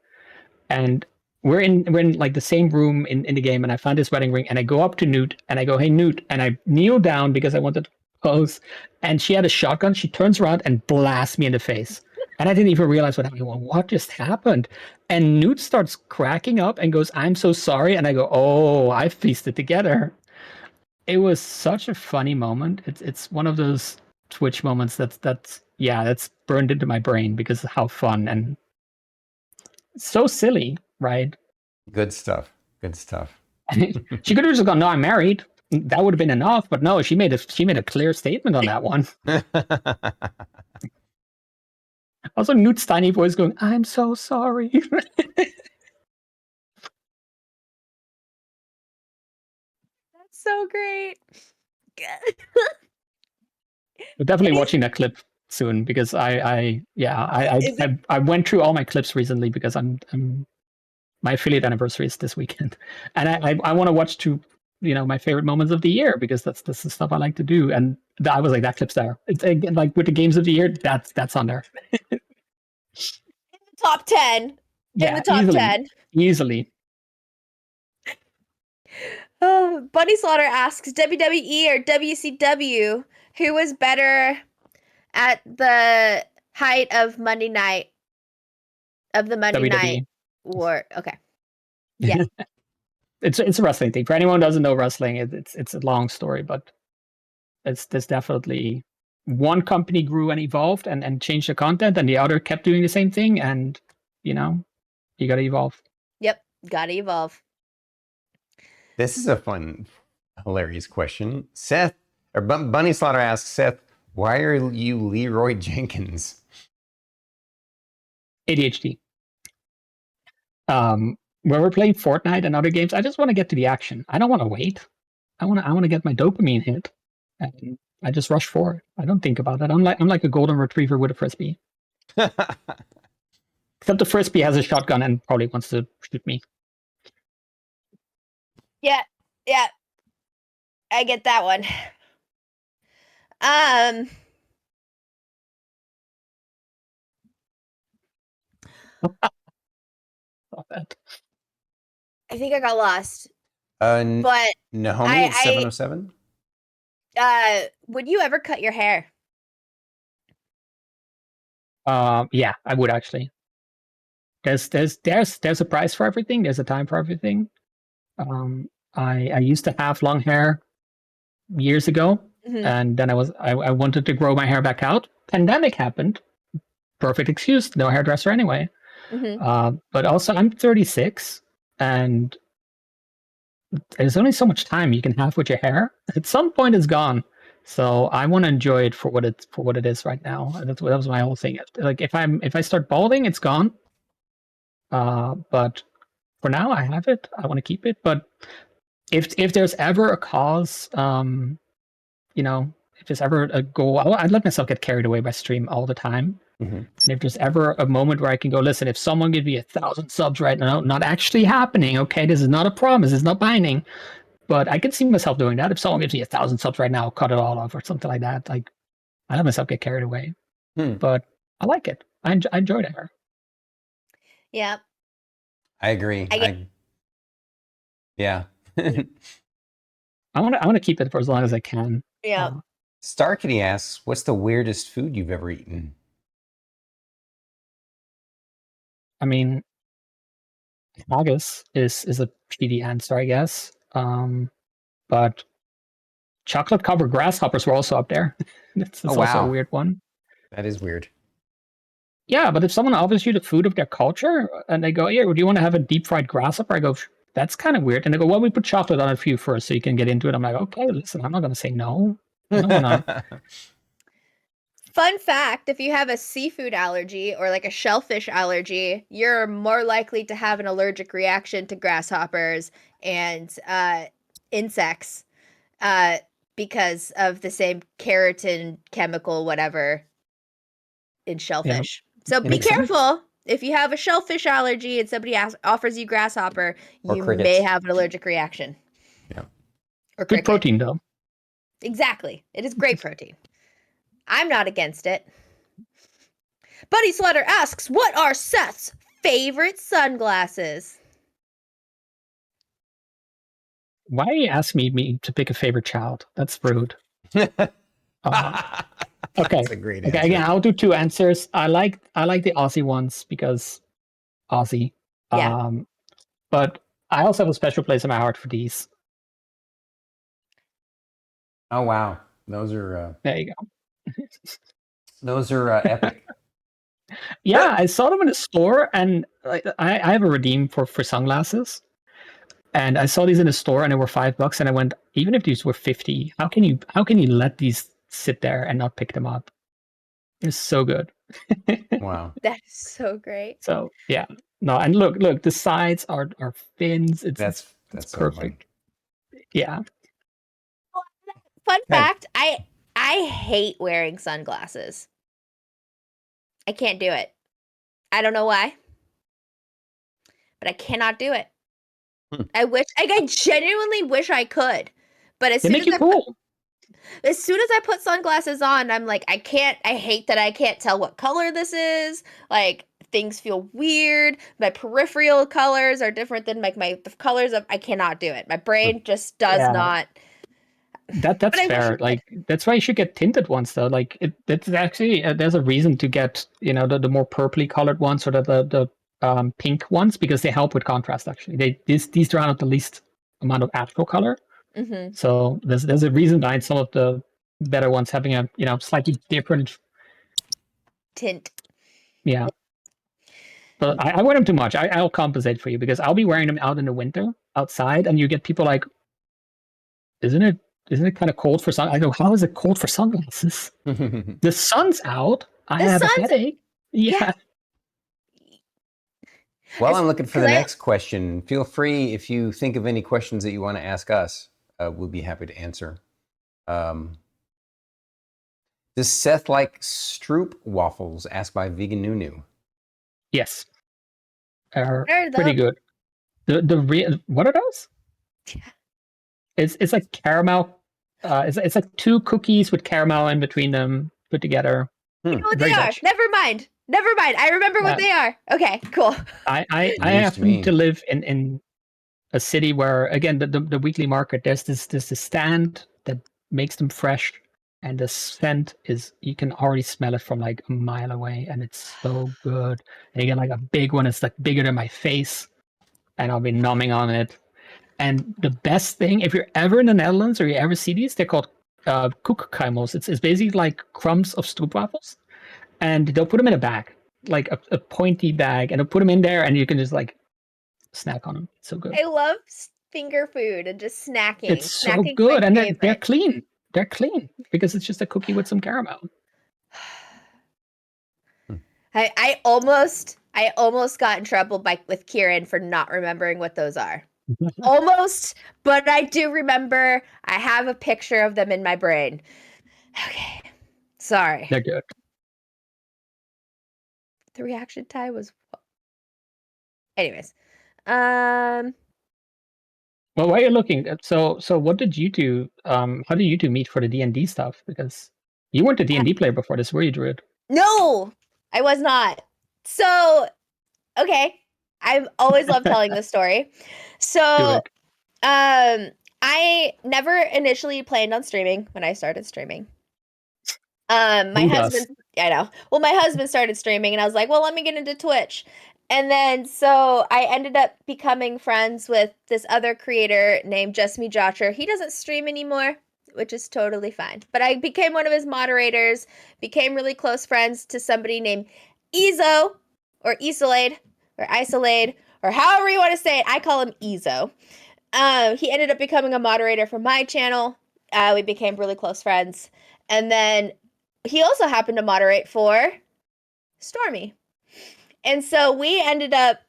And we're in like the same room in the game, and I found this wedding ring, and I go up to Newt and I go, "Hey Newt," and I kneel down because I wanted to pose, and she had a shotgun. She turns around and blasts me in the face. And I didn't even realize what just happened. And Newt starts cracking up and goes, "I'm so sorry." And I go, "Oh, I pieced it together." It was such a funny moment. It's one of those Twitch moments that's burned into my brain because of how fun and so silly, right? Good stuff. Good stuff. She could have just gone, "No, I'm married." That would have been enough, but no, she made a clear statement on that one. Also, Newt's tiny voice going, "I'm so sorry." That's so great. We're definitely watching that clip soon because I went through all my clips recently because my affiliate anniversary is this weekend, and I want to watch my favorite moments of the year because that's the stuff I like to do. And I was like, that clip's there. It's again, like with the games of the year, that's on there. In the top 10. Yeah, in the top 10. Easily. Oh, Bunny Slaughter asks, WWE or WCW, who was better at the height of Monday night? Of the Monday WWE. night war. Okay. Yeah. It's a wrestling thing. For anyone who doesn't know wrestling, it's a long story, but there's definitely one company grew and evolved and changed the content, and the other kept doing the same thing, and you got to evolve. Yep, got to evolve. This is a fun, hilarious question. Seth, or Bunny Slaughter asks, "Seth, why are you Leroy Jenkins?" ADHD. When we're playing Fortnite and other games, I just want to get to the action. I don't want to wait. I want to get my dopamine hit, and I just rush forward. I don't think about it. I'm like a golden retriever with a frisbee. Except the frisbee has a shotgun and probably wants to shoot me. Yeah, I get that one. Stop that. I think I got lost. But no, homie, it's 707. Would you ever cut your hair? Yeah, I would actually. There's a price for everything. There's a time for everything. I used to have long hair years ago, And then I wanted to grow my hair back out. Pandemic happened. Perfect excuse. No hairdresser anyway. But also, I'm 36, and there's only so much time you can have with your hair. At some point, it's gone. So I want to enjoy it for what it is right now. And that was my whole thing. Like if I start balding, it's gone. But for now, I have it. I want to keep it. But if there's ever a cause, you know, if there's ever a goal, I'd let myself get carried away by stream all the time. And if there's ever a moment where I can go, listen, if someone gives me 1,000 subs right now, not actually happening, okay, this is not a promise, it's not binding, but I can see myself doing that. If someone gives me 1,000 subs right now, I'll cut it all off or something like that. Like, I let myself get carried away. But I like it. I enjoyed it. Yeah. I agree. Yeah. I want to keep it for as long as I can. Yeah. Star Kitty asks, what's the weirdest food you've ever eaten? I mean, haggis is a cheaty answer, I guess. But chocolate covered grasshoppers were also up there. It's also a weird one. That is weird. Yeah, but if someone offers you the food of their culture and they go, "Yeah, do you want to have a deep fried grasshopper?" I go, "That's kind of weird." And they go, "Well, we put chocolate on it for you first, so you can get into it." I'm like, "Okay, listen, I'm not going to say no." Fun fact, if you have a seafood allergy or like a shellfish allergy, you're more likely to have an allergic reaction to grasshoppers and insects because of the same keratin chemical, whatever, in shellfish. So be careful. If you have a shellfish allergy and somebody offers you grasshopper, you may have an allergic reaction. Yeah. Or good protein, though. Exactly. It is great protein. I'm not against it. Buddy Slaughter asks, what are Seth's favorite sunglasses? Why are you asking me to pick a favorite child? That's rude. Okay. That's a great answer. Okay, again, I'll do two answers. I like the Aussie ones because Aussie. Yeah. But I also have a special place in my heart for these. Oh wow, those are. There you go. Those are epic. Yeah, I saw them in a store, and I have a redeem for sunglasses. And I saw these in a store, and they were $5. And I went, even if these were 50, how can you let these sit there and not pick them up? It's so good. Wow, that's so great. So yeah, no, and look, the sides are fins. That's perfect. So yeah. Fun fact: I hate wearing sunglasses. I can't do it. I don't know why, but I cannot do it. I genuinely wish I could, but as soon as I put sunglasses on, I'm like, I hate that I can't tell what color this is. Like, things feel weird. My peripheral colors are different than like the colors of, I cannot do it. My brain just does not. That's fair. Like, that's why you should get tinted ones though. Like, it's actually, there's a reason to get, the more purpley colored ones or the pink ones, because they help with contrast. Actually, these drown out the least amount of actual color. So there's a reason behind some of the better ones having a slightly different tint. Yeah, but I wear them too much. I'll compensate for you because I'll be wearing them out in the winter outside, and you get people like, isn't it kind of cold for sun? I go, how is it cold for sunglasses? The sun's out. I have a headache. Yeah. While I'm looking for the next question, feel free, if you think of any questions that you want to ask us, we'll be happy to answer. Does Seth like Stroop waffles? Asked by Vegan Nunu. Yes. Pretty good. What are those? It's like caramel. It's like two cookies with caramel in between them put together. You know what they are. Never mind. I remember what they are. Okay, cool. I happen to live in a city where, again, the weekly market, there's this stand that makes them fresh, and the scent is, you can already smell it from like a mile away, and it's so good. And you get like a big one, it's like bigger than my face, and I'll be numbing on it. And the best thing, if you're ever in the Netherlands or you ever see these, they're called Koekkeimels. It's basically like crumbs of stroopwafels, and they'll put them in a bag, like a pointy bag, and they'll put them in there, and you can just like snack on them. It's so good. I love finger food and just snacking. It's so Snacking's good, my and they're favorite. clean. They're clean because it's just a cookie with some caramel. I almost got in trouble with Kieran for not remembering what those are. Almost, but I do remember. I have a picture of them in my brain. Okay. Sorry. They're good. The reaction time was anyways. Um Well, while you're looking, so what did you do? How did you two meet for the D&D stuff? Because you weren't a D&D player before this, were you, Druid? No, I was not. So, okay. I've always loved telling this story. Do So, it. I never initially planned on streaming when I started streaming. My Who does? husband, I know. Well, my husband started streaming, and I was like, well, let me get into Twitch. And then so I ended up becoming friends with this other creator named Just Me Jotcher. He doesn't stream anymore, which is totally fine. But I became one of his moderators, became really close friends to somebody named Ezo, or Isolade, or Isolade, or however you want to say it. I call him Ezo. He ended up becoming a moderator for my channel. We became really close friends. And then he also happened to moderate for Stormy. And so we ended up,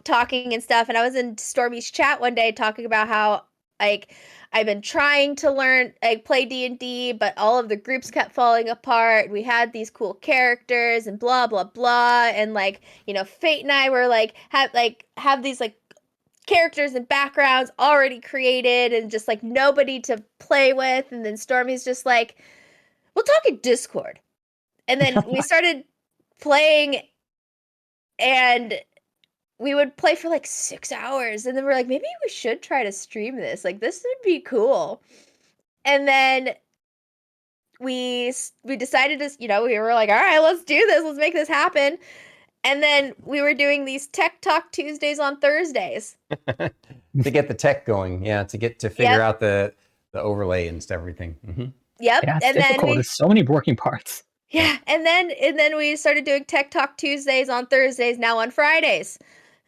talking and stuff. And I was in Stormy's chat one day talking about how, like, I've been trying to learn, like, play D&D, but all of the groups kept falling apart. We had these cool characters and blah, blah, blah. And, like, Fate and I were, like, have these, like, characters and backgrounds already created and just, like, nobody to play with. And then Stormy's just like, we'll talk in Discord. And then we started playing, and we would play for like 6 hours. And then we're like, maybe we should try to stream this. Like, this would be cool. And then we decided to, we were like, all right, let's do this. Let's make this happen. And then we were doing these Tech Talk Tuesdays on Thursdays. To get the tech going, yeah, to figure out the overlay and everything. Mm-hmm. Yep. Yeah, it's and difficult. then There's so many working parts. Yeah, and then we started doing Tech Talk Tuesdays on Thursdays, now on Fridays.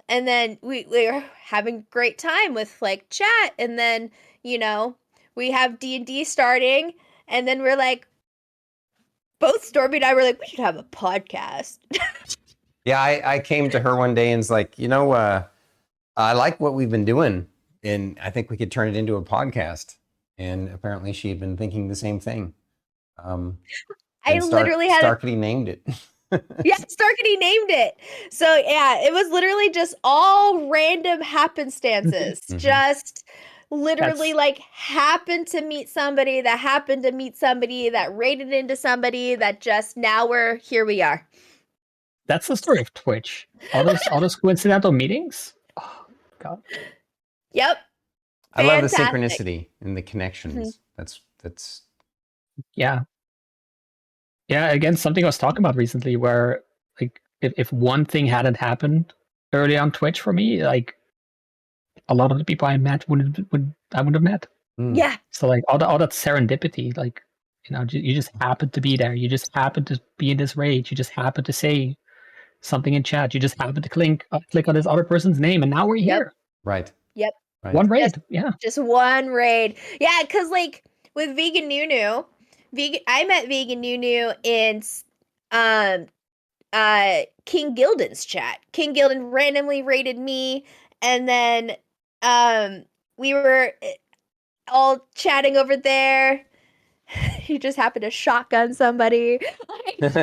And then we were having great time with, like, chat, and then, we have D&D starting, and then we're like, both Stormy and I were like, we should have a podcast. Yeah, I came to her one day and was like, I like what we've been doing, and I think we could turn it into a podcast. And apparently she had been thinking the same thing. I literally had Starkety named it. Yeah, Starkety named it. So yeah, it was literally just all random happenstances. Mhm. Just literally like happened to meet somebody that happened to meet somebody that raided into somebody that just now here we are. That's the story of Twitch. All those coincidental meetings. Oh God. Yep. I love the Fantastic. synchronicity and the connections. That's Yeah. Yeah, again, something I was talking about recently where, like, if one thing hadn't happened early on Twitch for me, like, a lot of the people I met I wouldn't have met. Yeah. So, like, all that serendipity, like, you just happen to be there. You just happen to be in this raid. You just happen to say something in chat. You just happen to click on this other person's name, and now we're here. right. Yep. Right. One raid. Just one raid. Yeah, because, like, with Vegan Nunu, I met Vegan Nunu in King Gildan's chat. King Gildan randomly raided me, and then we were all chatting over there. He just happened to shotgun somebody. It's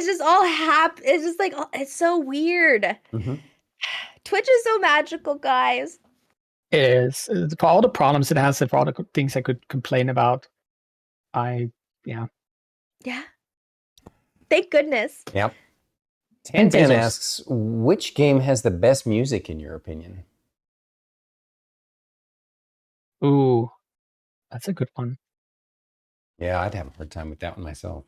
just all it's just like, it's so weird. Mm-hmm. Twitch is so magical, guys. It is. For all the problems it has and for all the things I could complain about, Yeah. Thank goodness. Yep. And Tantan Bezos. asks, which game has the best music in your opinion? Ooh, that's a good one. Yeah, I'd have a hard time with that one myself.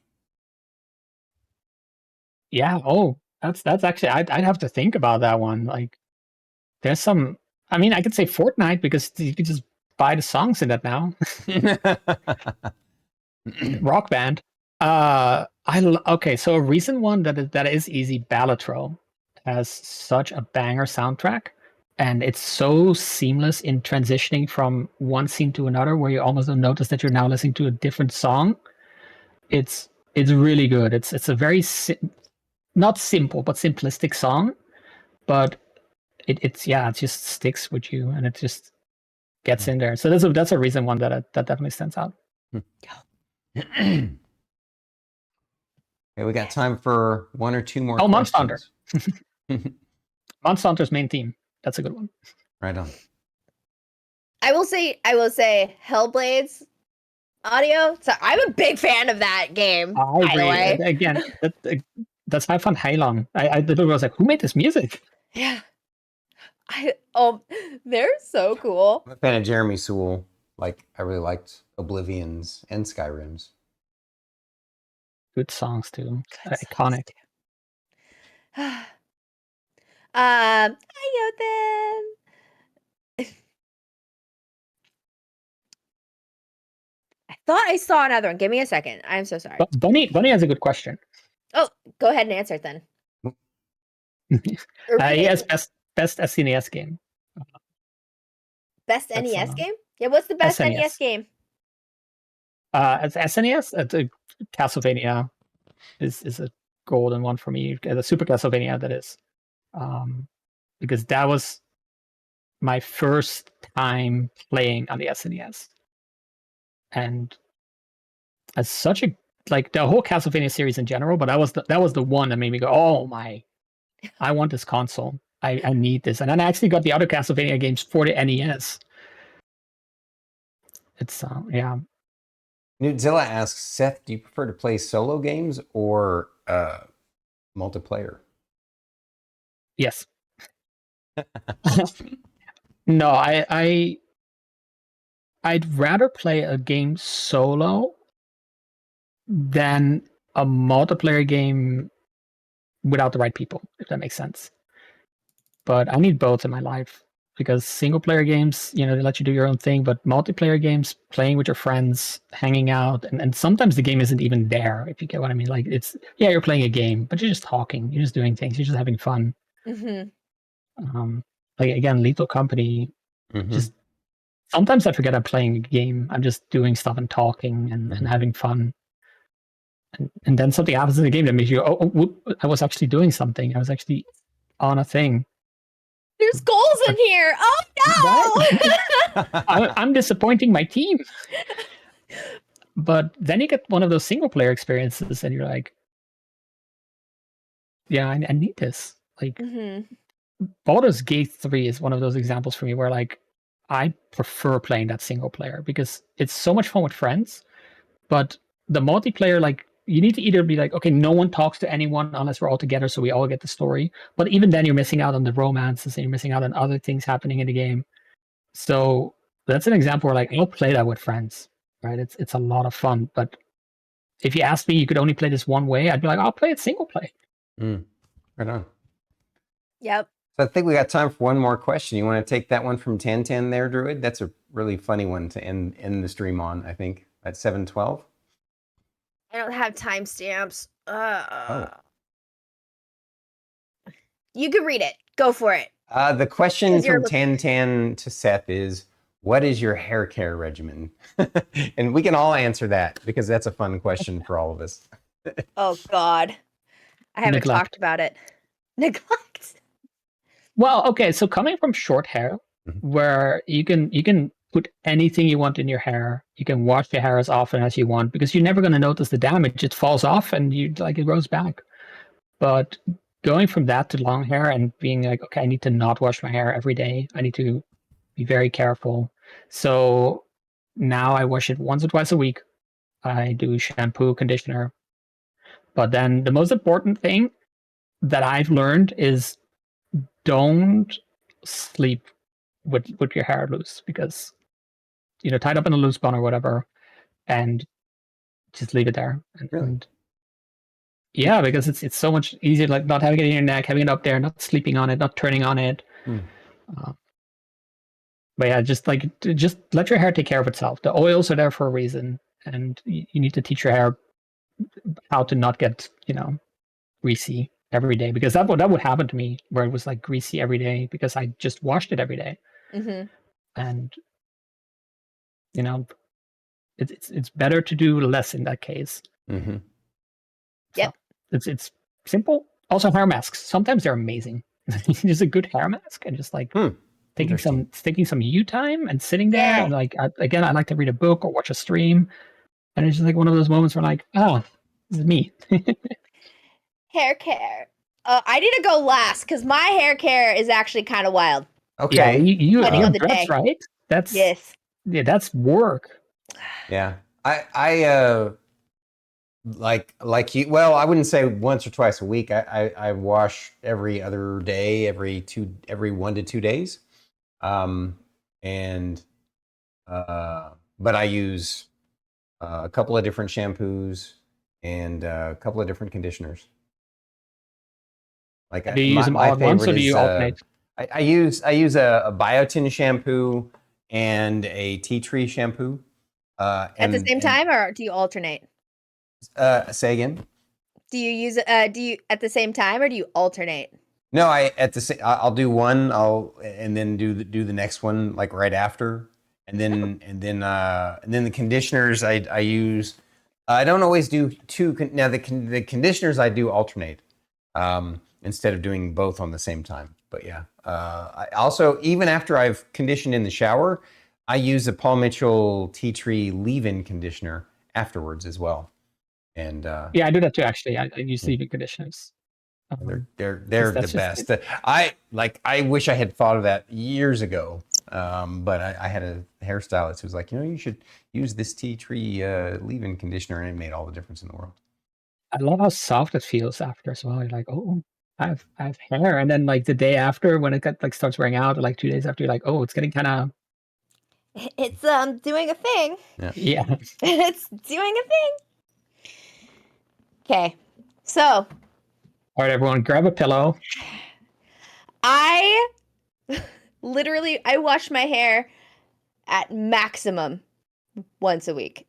Yeah. Oh, that's actually I'd have to think about that one. Like, there's some. I mean, I could say Fortnite because you could just buy the songs in that now. Rock Band. Okay, so a recent one that is easy. Balatro has such a banger soundtrack, and it's so seamless in transitioning from one scene to another, where you almost don't notice that you're now listening to a different song. It's really good. It's a very not simple but simplistic song, but it just sticks with you, and it just gets in there. So that's a recent one that definitely stands out. Okay, we got time for one or two more Monster Hunter. questions. Monster Hunter's main theme. That's a good one. Right on. I will say Hellblade's audio. So I'm a big fan of that game. I agree. Again, that's my fun Heilong. I was like, who made this music? Yeah. They're so cool. I'm a fan of Jeremy Sewell. Like, I really liked Oblivion's and Skyrim's. Good songs too. Iconic. Hi, Yothin. I thought I saw another one. Give me a second. I'm so sorry. But Bunny has a good question. Oh, go ahead and answer it then. Yes, best SNES game. Best NES game? Yeah, what's the best NES game? It's SNES. It's Castlevania is a golden one for me. The Super Castlevania, that is, because that was my first time playing on the SNES, and as such a like the whole Castlevania series in general, but that was the one that made me go, oh my, I want this console. I need this. And then I actually got the other Castlevania games for the NES. It's yeah. Newtzilla asks, Seth, do you prefer to play solo games or multiplayer? Yes. No, I'd rather play a game solo than a multiplayer game without the right people, if that makes sense. But I need both in my life, because single player games, they let you do your own thing, but multiplayer games, playing with your friends, hanging out, and sometimes the game isn't even there, if you get what I mean. Like, you're playing a game, but you're just talking, you're just doing things, you're just having fun. Mm-hmm. Like, again, Lethal Company, just sometimes I forget I'm playing a game. I'm just doing stuff and talking and having fun. And then something happens in the game that makes you go, I was actually doing something. I was actually on a thing. There's goals in here. Oh no! I'm disappointing my team. But then you get one of those single player experiences and you're like, yeah, I need this. Like, Baldur's Gate 3 is one of those examples for me where, like, I prefer playing that single player because it's so much fun with friends. But the multiplayer, like, you need to either be like, okay, no one talks to anyone unless we're all together, so we all get the story. But even then, you're missing out on the romances and you're missing out on other things happening in the game. So that's an example where, like, I'll play that with friends, right? It's a lot of fun. But if you asked me, you could only play this one way, I'd be like, I'll play it single play. Right on. Yep. So I think we got time for one more question. You want to take that one from 1010 there, Druid? That's a really funny one to end the stream on, I think, at 7:12. I don't have timestamps. Oh. You can read it. Go for it. The question from 1010 to Seth is, what is your hair care regimen? And we can all answer that because that's a fun question for all of us. Oh, God. I haven't talked about it. Neglect. Well, okay, so coming from short hair, where you can put anything you want in your hair, you can wash your hair as often as you want because you're never going to notice the damage. It falls off and it grows back. But going from that to long hair and being like, okay, I need to not wash my hair every day. I need to be very careful. So now I wash it once or twice a week. I do shampoo, conditioner. But then the most important thing that I've learned is don't sleep with your hair loose, because tied up in a loose bun or whatever, and just leave it there. And yeah, because it's so much easier, like not having it in your neck, having it up there, not sleeping on it, not turning on it. But yeah, just let your hair take care of itself. The oils are there for a reason, and you need to teach your hair how to not get greasy every day, because that would happen to me, where it was like greasy every day because I just washed it every day. Mm-hmm. And it's better to do less in that case. Mm-hmm. Yep. So it's simple. Also, hair masks, sometimes they're amazing. Just a good hair mask, and just like taking some you time and sitting there, Yeah. and like I like to read a book or watch a stream, and it's just like one of those moments where like, oh, this is me. Hair care. I need to go last because my hair care is actually kind of wild. Okay. Yeah, you Depending on the dreads, day. right? That's Yes. yeah, that's work. Yeah. I like you. Well, I wouldn't say once or twice a week. I wash every other day, every 1 to 2 days. And but I use a couple of different shampoos and a couple of different conditioners. Like Do you use them all at once, or do you alternate? I use a biotin shampoo and a tea tree shampoo. At the same time, or do you alternate? Say again. Do you use do you at the same time, or do you alternate? No, I'll do one. And then do the next one like right after, and then the conditioners I use. I don't always do two. Now the conditioners I do alternate, instead of doing both on the same time. But yeah, I also, even after I've conditioned in the shower, I use a Paul Mitchell tea tree leave-in conditioner afterwards as well. And yeah, I do that too. Actually, I use leave-in conditioners. They're the best. I wish I had thought of that years ago. But I had a hairstylist who was like, you should use this tea tree leave-in conditioner, and it made all the difference in the world. I love how soft it feels after as well. You're like, oh, I have hair, and then like the day after, when it starts wearing out, or like 2 days after, you're like, oh, it's getting kind of. It's doing a thing. Yeah. It's doing a thing. Okay, so. All right, everyone, grab a pillow. I wash my hair at maximum once a week.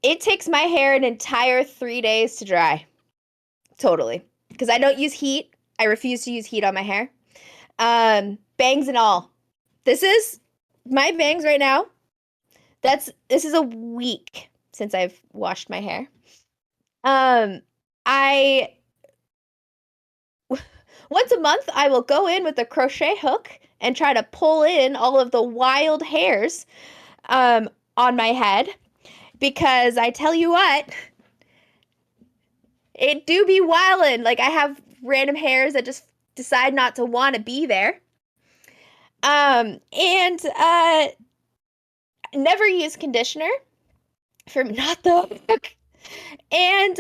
It takes my hair an entire 3 days to dry. Totally. Because I don't use heat. I refuse to use heat on my hair. Bangs and all. This is my bangs right now. This is a week since I've washed my hair. Once a month, I will go in with a crochet hook and try to pull in all of the wild hairs on my head, because I tell you what, it do be wildin'. Like, I have random hairs that just decide not to want to be there. Never use conditioner for not the hook. And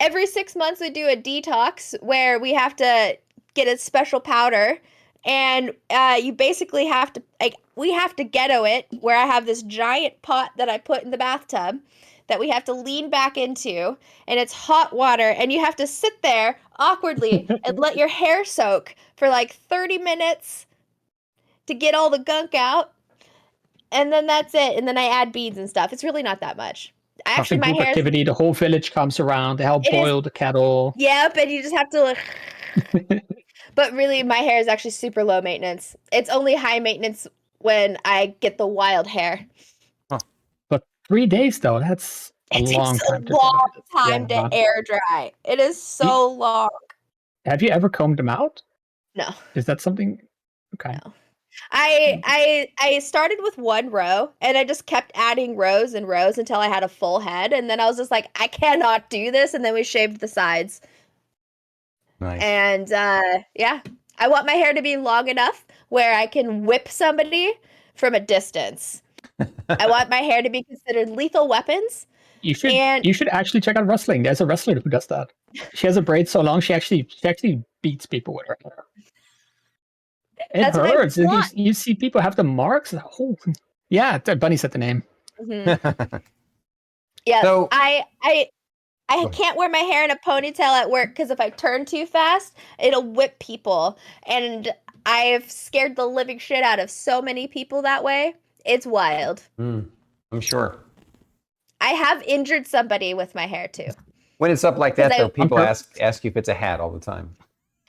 every 6 months we do a detox where we have to get a special powder, and you basically have to, like, we have to ghetto it, where I have this giant pot that I put in the bathtub that we have to lean back into, and it's hot water, and you have to sit there awkwardly and let your hair soak for like 30 minutes to get all the gunk out, and then that's it, and then I add beads and stuff. It's really not that much. Actually, my hair activity. The whole village comes around to help boil the kettle. Yep, and you just have to look. But really, my hair is actually super low maintenance. It's only high maintenance when I get the wild hair. Huh. But 3 days though, that's a long time. It's a long time to air dry. It is so long. Have you ever combed them out? No. Is that something? Okay. No. I started with one row, and I just kept adding rows and rows until I had a full head, and then I was just like, I cannot do this, and then we shaved the sides. Nice. And yeah, I want my hair to be long enough where I can whip somebody from a distance. I want my hair to be considered lethal weapons. You should actually check out wrestling. There's a wrestler who does that. She has a braid so long she actually beats people with her hair. It hurts. You see people have the marks. Oh, yeah, Bunny said the name. Mm-hmm. Yeah, so, I can't wear my hair in a ponytail at work, because if I turn too fast, it'll whip people. And I have scared the living shit out of so many people that way. It's wild. I'm sure. I have injured somebody with my hair too. When it's up like that, though, people I'm ask you if it's a hat all the time.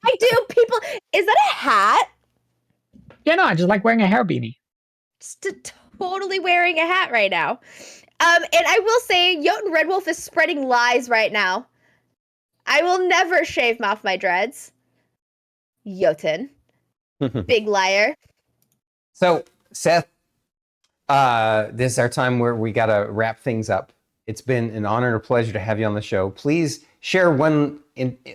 I do. People, is that a hat? Yeah, no, I just like wearing a hair beanie. Just totally wearing a hat right now. And I will say, Jotun Red Wolf is spreading lies right now. I will never shave off my dreads. Jotun. Big liar. So, Seth, this is our time where we got to wrap things up. It's been an honor and a pleasure to have you on the show. Please share one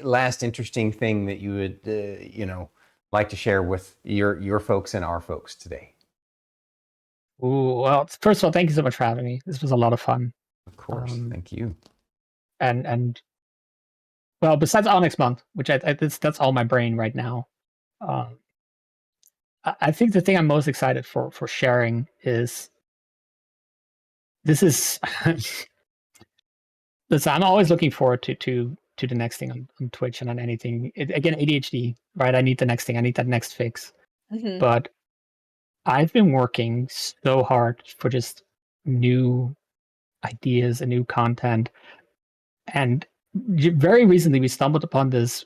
last interesting thing that you would, like to share with your folks and our folks today. Ooh, well, first of all, thank you so much for having me. This was a lot of fun. Of course, thank you. And well, besides Onyx Month, which that's all my brain right now. I think the thing I'm most excited for sharing is this is. Listen, I'm always looking forward to the next thing on Twitch and on anything. Again, ADHD, right? I need the next thing. I need that next fix. Mm-hmm. But I've been working so hard for just new ideas and new content. And very recently, we stumbled upon this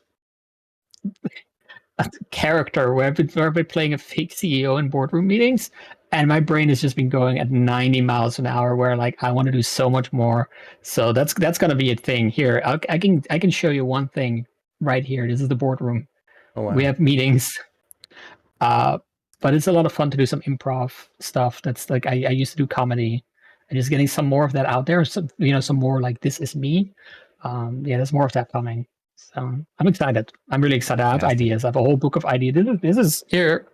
character where I've been playing a fake CEO in boardroom meetings. And my brain has just been going at 90 miles an hour where like I want to do so much more. So that's going to be a thing here. I can show you one thing right here. This is the boardroom. Oh, wow. We have meetings. But it's a lot of fun to do some improv stuff. That's like I used to do comedy, and just getting some more of that out there. So, some more like this is me. There's more of that coming. So I'm excited. I'm really excited. I have ideas. I have a whole book of ideas. This is here.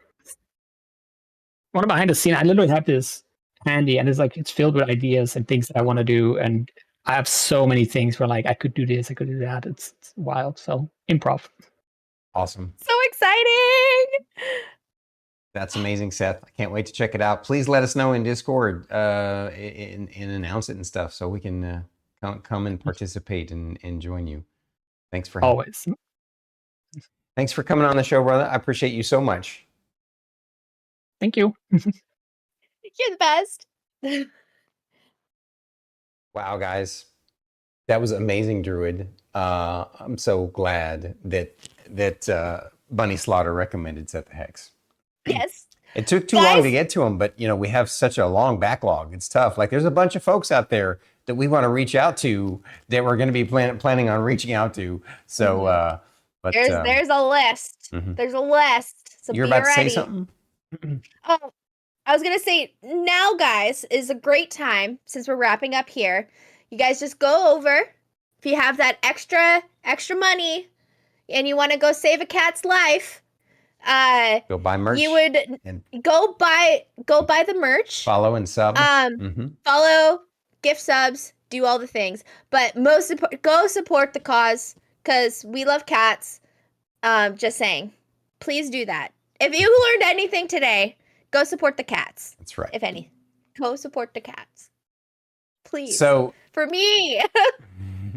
One behind the scene. I literally have this handy, and it's filled with ideas and things that I want to do. And I have so many things where like I could do this, I could do that. It's wild. So improv. Awesome. So exciting. That's amazing, Seth. I can't wait to check it out. Please let us know in Discord and announce it and stuff so we can come and participate and join you. Thanks for always. Thanks for coming on the show, brother. I appreciate you so much. Thank you. You're the best. Wow, guys. That was amazing, Druid. I'm so glad that Bunny Slaughter recommended SethTheHex. Yes. It took too long to get to him, but we have such a long backlog. It's tough. Like there's a bunch of folks out there that we want to reach out to that we're going to be planning on reaching out to. So, but there's a list. Mm-hmm. There's a list. So you're be about ready. to say something? Oh, I was gonna say now, guys, is a great time since we're wrapping up here. You guys just go over if you have that extra money and you want to go save a cat's life. Go buy merch. You would go buy the merch. Follow and sub. Follow, gift subs, do all the things. But go support the cause because we love cats. Just saying, please do that. If you learned anything today, go support the cats. That's right. If any, go support the cats, please. So for me,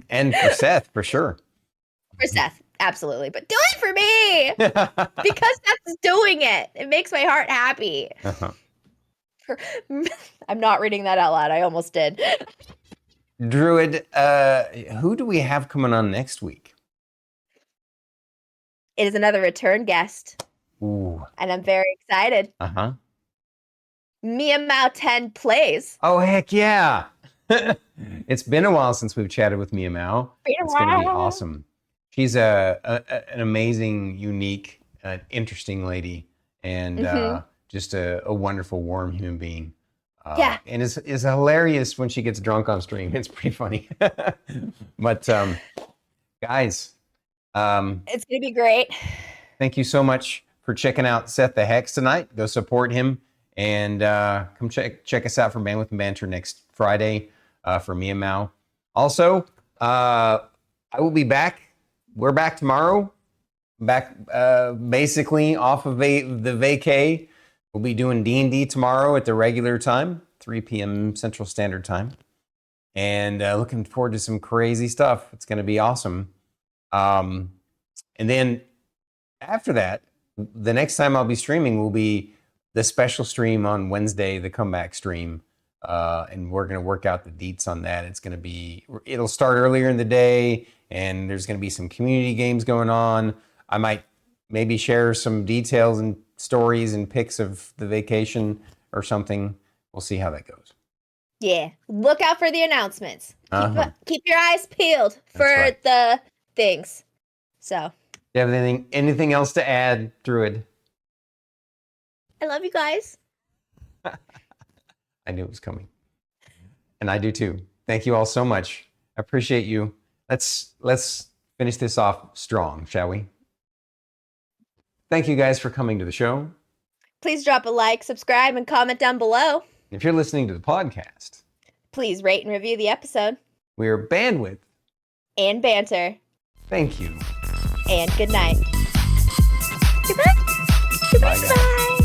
and for Seth, for sure. For Seth. Absolutely, but do it for me because that's doing it. It makes my heart happy. I'm not reading that out loud. I almost did. Druid, who do we have coming on next week? It is another return guest. Ooh. And I'm very excited. Mia Mao 10 plays. Oh, heck yeah. It's been a while since we've chatted with Mia Mao. It's going to be awesome. She's an amazing, unique, interesting lady, and just a wonderful, warm human being. And is hilarious when she gets drunk on stream. It's pretty funny. But guys, it's gonna be great. Thank you so much for checking out SethTheHex tonight. Go support him, and come check us out for Bandwidth and Banter next Friday for Mia Mao. Also, I will be back. We're back tomorrow. Back basically off of the vacay. We'll be doing D&D tomorrow at the regular time, 3 p.m. Central Standard Time. And looking forward to some crazy stuff. It's going to be awesome. And then after that, the next time I'll be streaming will be the special stream on Wednesday, the comeback stream. And we're going to work out the deets on that. It'll start earlier in the day, and there's going to be some community games going on. I might maybe share some details and stories and pics of the vacation or something. We'll see how that goes. Yeah. Look out for the announcements. Keep your eyes peeled for the things. So. Do you have anything else to add, Druid? I love you guys. I knew it was coming. And I do too. Thank you all so much. I appreciate you. Let's finish this off strong, shall we? Thank you guys for coming to the show. Please drop a like, subscribe, and comment down below. If you're listening to the podcast, please rate and review the episode. We're Bandwidth and Banter. Thank you. And good night. Goodbye. Goodbye. Bye.